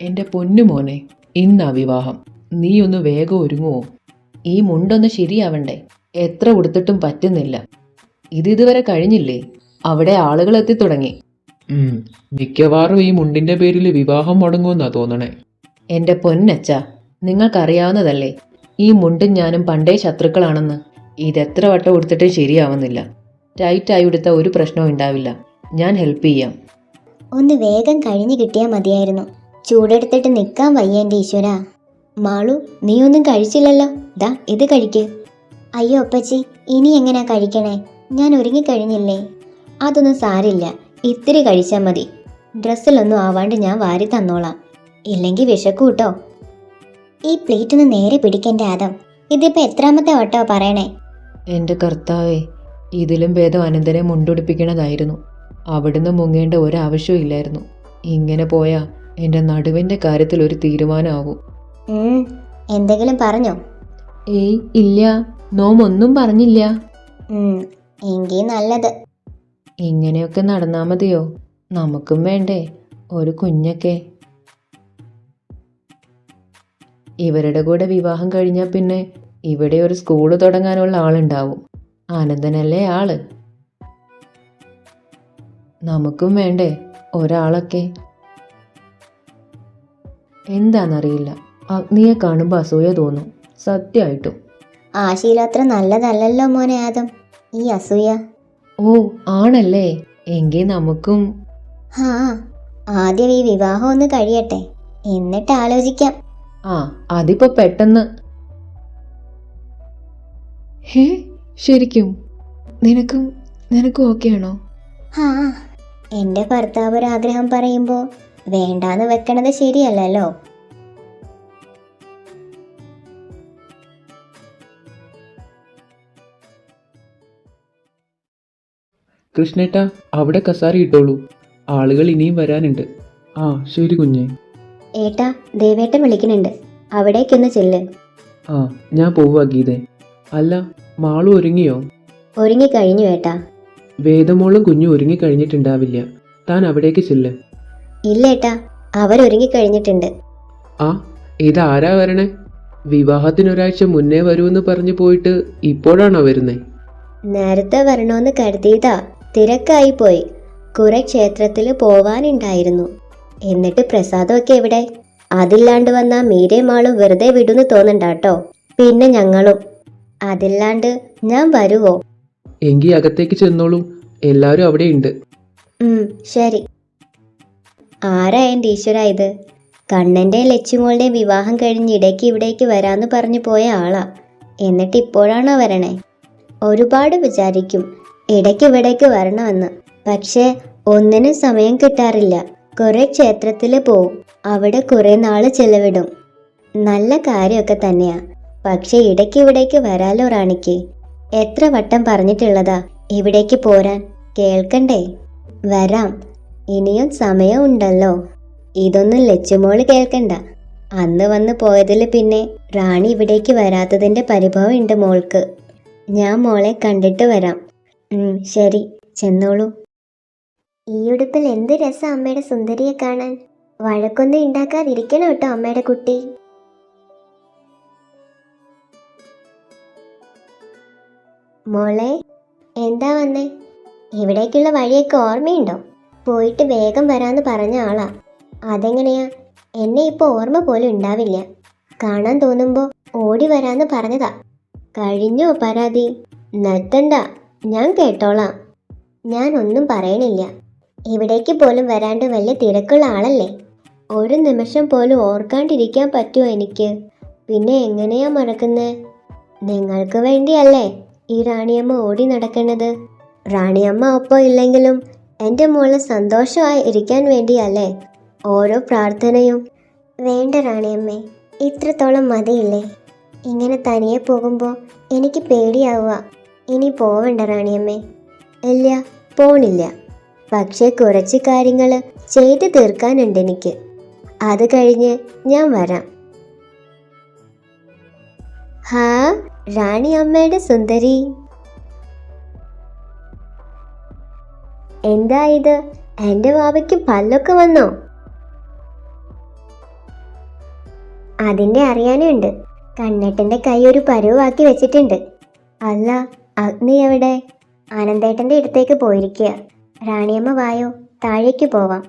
D: എന്റെ പൊന്നു മോനെ, ഇന്നാ വിവാഹം. നീ ഒന്ന് വേഗം ഒരുങ്ങുവോ?
C: ഈ മുണ്ടൊന്ന് ശരിയാവണ്ടേ? എത്ര ഉടുത്തിട്ടും പറ്റുന്നില്ല. ഇതുവരെ കഴിഞ്ഞില്ലേ? അവിടെ ആളുകൾ എത്തിത്തുടങ്ങി.
D: മിക്കവാറും ഈ മുണ്ടിന്റെ പേരിൽ വിവാഹം മുടങ്ങുമെന്നാ തോന്നണേ.
C: എന്റെ പൊന്നച്ച, നിങ്ങൾക്കറിയാവുന്നതല്ലേ ഈ മുണ്ടും ഞാനും പണ്ടേ ശത്രുക്കളാണെന്ന്. ഇതെത്ര വട്ടം ഉടുത്തിട്ടും ശരിയാവുന്നില്ല. ടൈറ്റായി ഉടുത്ത ഒരു പ്രശ്നവും ഉണ്ടാവില്ല. ഞാൻ ഹെൽപ്പ് ചെയ്യാം.
B: ഒന്ന് വേഗം കഴിഞ്ഞു കിട്ടിയാൽ മതിയായിരുന്നു. ചൂടെടുത്തിട്ട് നിൽക്കാൻ വയ്യ എൻ്റെ ഈശ്വര. മാളു, നീ ഒന്നും കഴിച്ചില്ലല്ലോ. ദാ ഇത് കഴിക്ക്. അയ്യോ അപ്പച്ചി, ഇനി എങ്ങനെയാ കഴിക്കണേ? ഞാൻ ഒരുങ്ങിക്കഴിഞ്ഞില്ലേ. അതൊന്നും സാരില്ല, ഇത്തിരി കഴിച്ചാൽ മതി. ഡ്രസ്സിലൊന്നും ആവാണ്ട് ഞാൻ വാരി തന്നോളാം. ഇല്ലെങ്കിൽ വിശക്കൂട്ടോ. ഈ പ്ലേറ്റ് ഒന്ന് നേരെ പിടിക്കെൻ്റെ ആദം. ഇതിപ്പോ എത്രാമത്തെ വട്ടോ പറയണേ?
C: എന്റെ കർത്താവേ, ഇതിലും ഭേദം അനന്തനെ മുണ്ടുടിപ്പിക്കണതായിരുന്നു. അവിടുന്ന് മുങ്ങേണ്ട ഒരാവശ്യവും ഇല്ലായിരുന്നു. ഇങ്ങനെ പോയാ എന്റെ നടുവിന്റെ കാര്യത്തിൽ ഒരു തീരുമാനമാവും.
B: എന്തെങ്കിലും പറഞ്ഞോ?
C: ഏയ് ഇല്ല, നോമൊന്നും പറഞ്ഞില്ല.
B: എങ്കിൽ നല്ലത്.
C: ഇങ്ങനെയൊക്കെ നടന്നാ മതിയോ? നമുക്കും വേണ്ടേ ഒരു കുഞ്ഞൊക്കെ? ഇവരുടെ കൂടെ വിവാഹം കഴിഞ്ഞാൽ പിന്നെ ഇവിടെ ഒരു സ്കൂള് തുടങ്ങാനുള്ള ആളുണ്ടാവും. ആനന്ദനല്ലേ ആള്. നമുക്കും വേണ്ടേ ഒരാളൊക്കെ? എന്താന്നറിയില്ല, അഗ്നിയെ കാണുമ്പോൾ അസൂയ തോന്നും. സത്യമായിട്ടും.
B: ആ ശീലം അത്ര നല്ലതല്ലല്ലോ മോനെ ആദം, ഈ അസൂയ.
C: ഓ ആണല്ലേ? എങ്കിൽ നമുക്കും.
B: ആദ്യം ഈ വിവാഹം ഒന്ന് കഴിയട്ടെ, എന്നിട്ട് ആലോചിക്കാം.
C: അതിപ്പോ പെട്ടെന്ന്. ഹേ, ശരിക്കും നിനക്കും ഓക്കെ ആണോ?
B: ആ, എന്റെ ഭർത്താവ് ഒരാഗ്രഹം പറയുമ്പോ വേണ്ടാന്ന് വെക്കണത് ശരിയല്ലല്ലോ.
D: കൃഷ്ണേട്ടാ, അവിടെ കസാര ഇട്ടോളൂ. ആളുകൾ ഇനിയും വരാനുണ്ട്. ആ ശരി കുഞ്ഞെ.
B: ഏട്ടാ, ദേവേട്ടൻ വിളിക്കുന്നുണ്ട്, അവിടേക്കൊന്ന് ചെല്ല്.
D: ആ, ഞാൻ പോവാ ഗീതേ. അല്ല, മാളു ഒരുങ്ങിയോ?
B: ഒരുങ്ങിക്കഴിഞ്ഞു ഏട്ടാ.
D: വേദമോളും കുഞ്ഞും ഒരുങ്ങിക്കഴിഞ്ഞിട്ടുണ്ടാവില്ല. താൻ അവിടേക്ക് ചെല്ല്.
B: ഇല്ലേട്ടാ, അവരൊരുങ്ങിക്കഴിഞ്ഞിട്ടുണ്ട്.
D: ആ, ഇതാരാ വരണേ? വിവാഹത്തിനൊരാഴ്ച മുന്നേ വരുമെന്ന് പറഞ്ഞു പോയിട്ട് ഇപ്പോഴാണോ വരുന്നേ?
B: നേരത്തെ വരണോന്ന് കരുതിയതാ, തിരക്കായി പോയി. കുറെ ക്ഷേത്രത്തിൽ പോവാനുണ്ടായിരുന്നു. എന്നിട്ട് പ്രസാദമൊക്കെ എവിടെ? അതില്ലാണ്ട് വന്നാ മീരേമാളും വെറുതെ വിടുന്ന് തോന്നണ്ടാട്ടോ. പിന്നെ ഞങ്ങളും. അതില്ലാണ്ട് ഞാൻ വരുവോ?
D: എങ്കി അകത്തേക്ക് ചെന്നോളൂ, എല്ലാവരും അവിടെയുണ്ട്.
B: ശരി. ആരാ എൻ്റെ ഈശ്വര ഇത്? കണ്ണൻ്റെ ലച്ചുമോളുടെ വിവാഹം കഴിഞ്ഞ് ഇടയ്ക്ക് ഇവിടേക്ക് വരാന്ന് പറഞ്ഞു പോയ ആളാ. എന്നിട്ട് ഇപ്പോഴാണോ വരണേ? ഒരുപാട് വിചാരിക്കും ഇടയ്ക്ക് ഇവിടേക്ക് വരണമെന്ന്. പക്ഷേ ഒന്നിനും സമയം കിട്ടാറില്ല. കുറെ ക്ഷേത്രത്തിൽ പോവും, അവിടെ കുറെ നാള് ചെലവിടും. നല്ല കാര്യമൊക്കെ തന്നെയാ. പക്ഷെ ഇടയ്ക്ക് ഇവിടേക്ക് വരാലോ റാണിക്ക്. എത്ര വട്ടം പറഞ്ഞിട്ടുള്ളതാ ഇവിടേക്ക് പോരാൻ, കേൾക്കണ്ടേ? വരാം, ഇനിയും സമയം ഉണ്ടല്ലോ. ഇതൊന്നും ലച്ചുമോള് കേൾക്കണ്ട. അന്ന് വന്ന് പോയതിൽ പിന്നെ റാണി ഇവിടേക്ക് വരാത്തതിന്റെ പരിഭവം ഉണ്ട് മോൾക്ക്. ഞാൻ മോളെ കണ്ടിട്ട് വരാം. ശരി, ചെന്നോളൂ. ഈ ഉടുപ്പിൽ എന്ത് രസം അമ്മയുടെ സുന്ദരിയെ കാണാൻ. വഴക്കൊന്നും ഉണ്ടാക്കാതിരിക്കണം കേട്ടോ അമ്മയുടെ കുട്ടി. മോളെ, എന്താ വന്നേ? ഇവിടേക്കുള്ള വഴിയൊക്കെ ഓർമ്മയുണ്ടോ? പോയിട്ട് വേഗം വരാന്ന് പറഞ്ഞ ആളാ. അതെങ്ങനെയാ? എന്നെ ഇപ്പൊ ഓർമ്മ പോലും ഉണ്ടാവില്ല. കാണാൻ തോന്നുമ്പോ ഓടി വരാന്ന് പറഞ്ഞതാ. കഴിഞ്ഞോ പരാതി? നിർത്തണ്ട, ഞാൻ കേട്ടോളാം. ഞാൻ ഒന്നും പറയണില്ല. ഇവിടേക്ക് പോലും വരാണ്ട് വലിയ തിരക്കുള്ള ആളല്ലേ. ഒരു നിമിഷം പോലും ഓർക്കാണ്ടിരിക്കാൻ പറ്റുമോ എനിക്ക്? പിന്നെ എങ്ങനെയാ മറക്കുന്നേ? നിങ്ങൾക്ക് വേണ്ടിയല്ലേ ഈ റാണിയമ്മ ഓടി നടക്കുന്നത്. റാണിയമ്മ ഒപ്പം ഇല്ലെങ്കിലും എൻ്റെ മോള് സന്തോഷമായി ഇരിക്കാൻ വേണ്ടിയല്ലേ ഓരോ പ്രാർത്ഥനയും. വേണ്ട റാണിയമ്മേ, ഇത്രത്തോളം മതിയില്ലേ? ഇങ്ങനെ തനിയെ പോകുമ്പോൾ എനിക്ക് പേടിയാവുക. ഇനി പോവണ്ട റാണിയമ്മേ. ഇല്ല, പോണില്ല. പക്ഷേ കുറച്ച് കാര്യങ്ങൾ ചെയ്തു തീർക്കാനുണ്ട് എനിക്ക്. അത് കഴിഞ്ഞ് ഞാൻ വരാം. ഹാ, റാണി അമ്മയുടെ സുന്ദരി. എന്താ ഇത്? എൻ്റെ വാവയ്ക്ക് പല്ലൊക്കെ വന്നോ? അതിൻ്റെ അറിയാനുണ്ട്. കണ്ണേട്ടൻ്റെ കൈ ഒരു പരുവാക്കി വെച്ചിട്ടുണ്ട്. അല്ല, അഗ്നി എവിടെ? ആനന്ദേട്ടൻ്റെ അടുത്തേക്ക് പോയിരിക്കുക. റാണിയമ്മ വായോ, താഴേക്ക് പോവാം.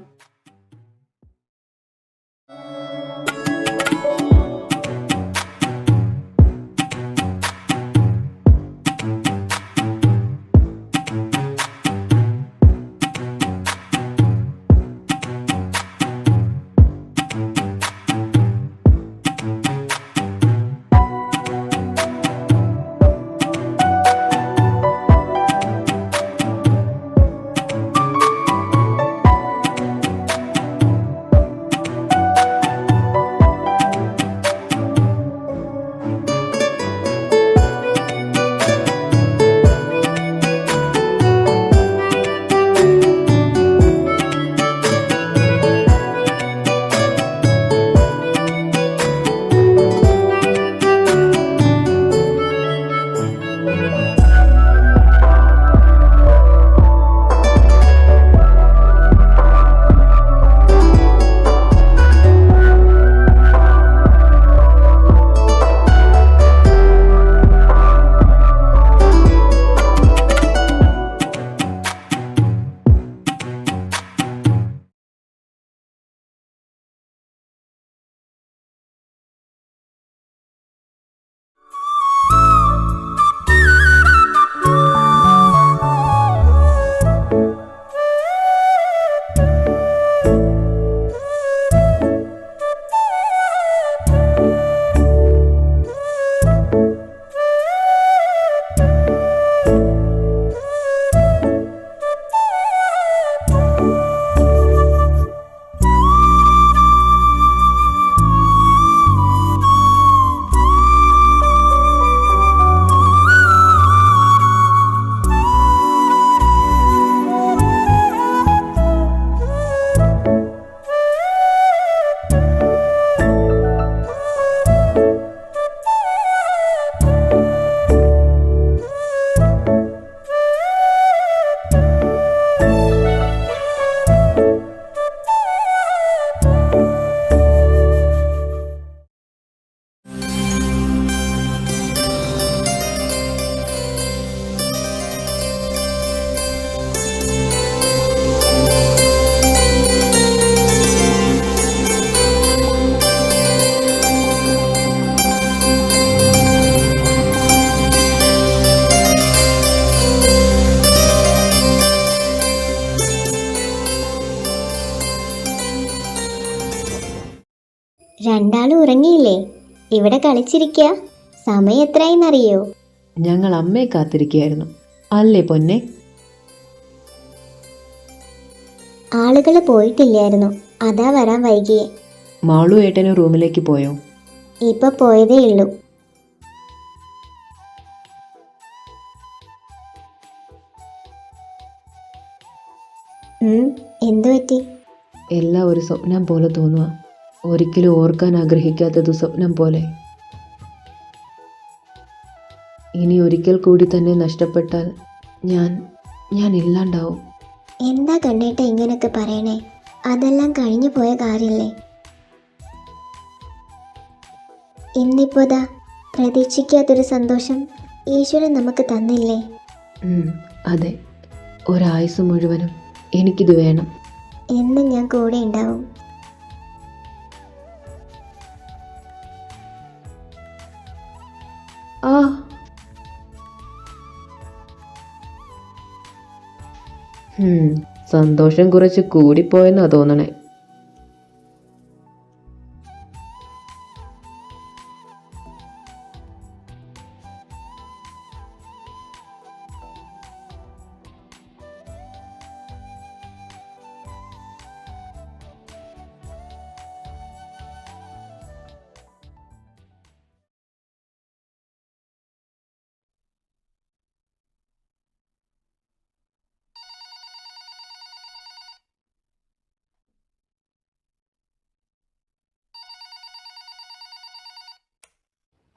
B: രണ്ടാളും ഉറങ്ങിയില്ലേ? ഇവിടെ കളിച്ചിരിക്കുക. സമയം എത്രയെന്നറിയോ?
C: ഞങ്ങൾ അമ്മയെ കാത്തിരിക്കുകയായിരുന്നു. അല്ലേ പൊന്നെ?
B: ആളുകൾ പോയിട്ടില്ലായിരുന്നു, അതാ വരാൻ വൈകിയേ.
C: മാളു ഏട്ടനും റൂമിലേക്ക് പോയോ?
B: ഇപ്പൊ പോയതേ ഉള്ളൂ. എന്തു പറ്റി?
C: എല്ലാം ഒരു സ്വപ്നം പോലെ തോന്നുക. ഒരിക്കലും ഓർക്കാൻ ആഗ്രഹിക്കാത്തത് സ്വപ്നം പോലെ. ഇനി ഒരിക്കൽ കൂടി തന്നെ നഷ്ടപ്പെട്ടാൽ ഞാൻ ഇല്ലാണ്ടാവും.
B: എന്താ കണ്ണേട്ട ഇങ്ങനൊക്കെ പറയണേ? അതെല്ലാം കഴിഞ്ഞു പോയ കാര്യല്ലേ. ഇന്നിപ്പോതാ പ്രതീക്ഷിക്കാത്തൊരു സന്തോഷം ഈശ്വരൻ നമുക്ക് തന്നില്ലേ?
C: അതെ, ഒരായുസ് മുഴുവനും എനിക്കിത് വേണം.
B: എന്നും ഞാൻ കൂടെ ഉണ്ടാവും.
C: ആ സന്തോഷം കുറച്ച് കൂടിപ്പോയെന്നാ തോന്നണേ.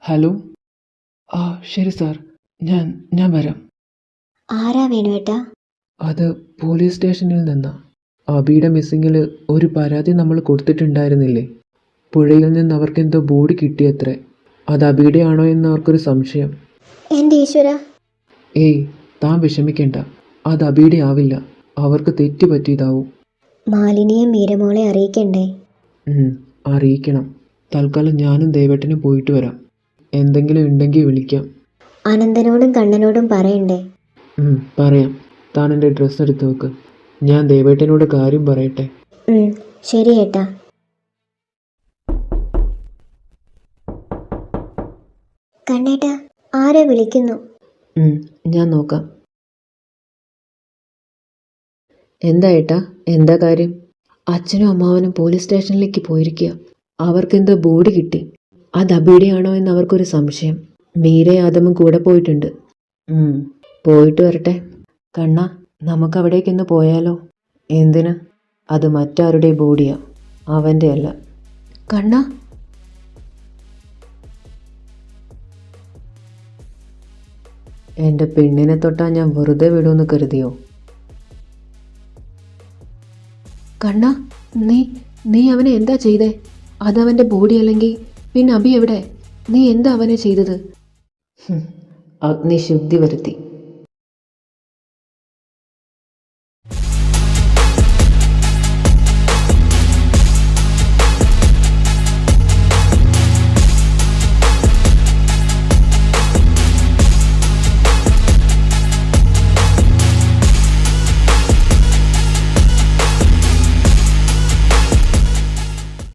D: ഹലോ. ആ ശരി സാർ, ഞാൻ വരാം.
B: ആരാ വേണുവേട്ടാ?
D: അത് പോലീസ് സ്റ്റേഷനിൽ നിന്നാ. അബിയുടെ മിസ്സിങ്ങിൽ ഒരു പരാതി നമ്മൾ കൊടുത്തിട്ടുണ്ടായിരുന്നില്ലേ? പുഴയിൽ നിന്ന് അവർക്കെന്തോ ബോഡി കിട്ടിയത്രേ. അത് അബിയുടെ ആണോ എന്ന് അവർക്കൊരു സംശയം.
B: എൻ്റെ ഈശ്വര!
D: ഏയ്, താൻ വിഷമിക്കേണ്ട. അത് അബിയുടെ ആവില്ല. അവർക്ക് തെറ്റ് പറ്റിയതാവും.
B: മാലിനിയും മീരമോളെ അറിയിക്കണ്ടേ?
D: അറിയിക്കണം. തൽക്കാലം ഞാനും ദേവേട്ടനും പോയിട്ട് വരാം. എന്തെങ്കിലും ഉണ്ടെങ്കിൽ വിളിക്കാം.
B: അനന്തനോടും കണ്ണനോടും പറയണ്ടേ?
D: പറയാം. താൻ എൻ്റെ ഡ്രസ്സ് എടുത്ത് വെക്ക്. ഞാൻ ദേവേട്ടനോട് കാര്യം പറയട്ടെ.
B: ശരി ഏട്ടാ. കണ്ണേട്ടാ, ആരെ വിളിക്കുന്നു?
C: ഞാൻ നോക്കാം. എന്താ ഏട്ടാ, എന്താ കാര്യം? അച്ഛനും അമ്മാവനും പോലീസ് സ്റ്റേഷനിലേക്ക് പോയിരിക്കുക. അവർക്കെന്തോ ബോഡി കിട്ടി. അത് അബിയുടെയാണോ എന്ന് അവർക്കൊരു സംശയം. മീരയും ആദമും കൂടെ പോയിട്ടുണ്ട്. പോയിട്ട് വരട്ടെ. കണ്ണാ, നമുക്ക് അവിടേക്കൊന്ന് പോയാലോ? എന്തിന്? അത് മറ്റാരുടെ ബോഡിയാ, അവൻ്റെ അല്ല. കണ്ണാ, എൻ്റെ പെണ്ണിനെ തൊട്ടാ ഞാൻ വെറുതെ വിടുമെന്ന് കരുതിയോ? കണ്ണാ, നീ അവനെ എന്താ ചെയ്തേ? അതവൻ്റെ ബോഡി അല്ലെങ്കിൽ പിന്നെ അബി എവിടെ? നീ എന്താ അവനെ ചെയ്തത്? അഗ്നി ശുദ്ധി വരുത്തി.